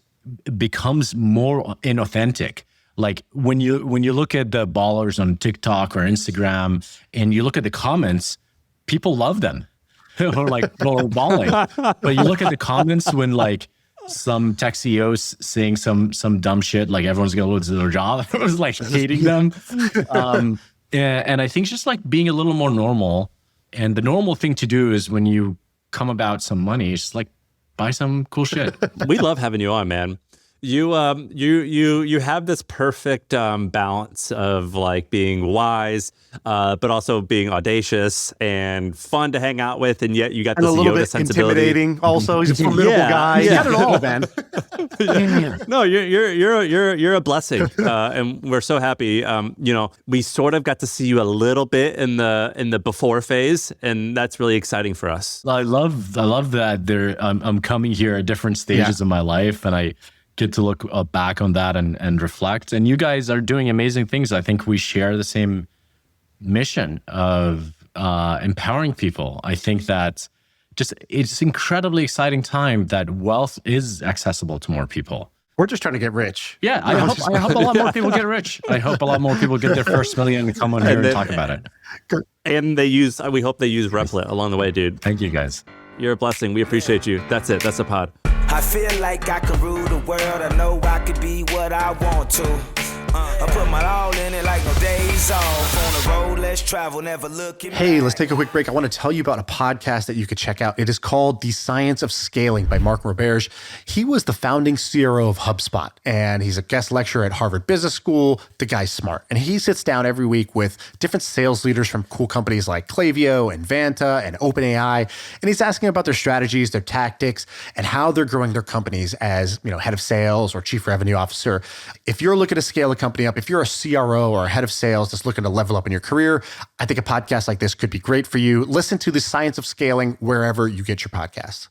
Speaker 1: becomes more inauthentic. Like when you look at the ballers on TikTok or Instagram and you look at the comments, people love them or balling. But you look at the comments when like some tech CEOs saying some dumb shit, like everyone's gonna lose their job. It was like hating them. And I think just like being a little more normal. And the normal thing to do is when you come about some money, it's just like buy some cool shit.
Speaker 2: We love having you on, man. You have this perfect balance of like being wise, but also being audacious and fun to hang out with, and yet you got this Yoda sensibility.
Speaker 3: Intimidating. Also, he's a formidable guy.
Speaker 2: Yeah.
Speaker 3: You got it all, man.
Speaker 2: No, you're a blessing, and we're so happy. We sort of got to see you a little bit in the before phase, and that's really exciting for us.
Speaker 1: I love that I'm coming here at different stages of my life, and I get to look back on that and reflect. And you guys are doing amazing things. I think we share the same mission of empowering people. I think that it's incredibly exciting time that wealth is accessible to more people.
Speaker 3: We're just trying to get rich.
Speaker 1: Yeah, I hope a lot more people get rich. I hope a lot more people get their first million and come on here and talk about it.
Speaker 2: And we hope they use Replit along the way, dude.
Speaker 1: Thank you, guys.
Speaker 2: You're a blessing. We appreciate you. That's it. That's the pod.
Speaker 4: I feel like I can rule the world. I know I could be what I want to. I put my all in it like no days off. On the road, let's travel, never looking
Speaker 3: Hey,
Speaker 4: back.
Speaker 3: let's take a quick break. I want to tell you about a podcast that you could check out. It is called The Science of Scaling by Mark Roberge. He was the founding CRO of HubSpot, and he's a guest lecturer at Harvard Business School. The guy's smart. And he sits down every week with different sales leaders from cool companies like Klaviyo and Vanta and OpenAI. And he's asking about their strategies, their tactics, and how they're growing their companies as, head of sales or chief revenue officer. If you're looking to scale a company up, if you're a CRO or a head of sales that's looking to level up in your career, I think a podcast like this could be great for you. Listen to The Science of Scaling wherever you get your podcasts.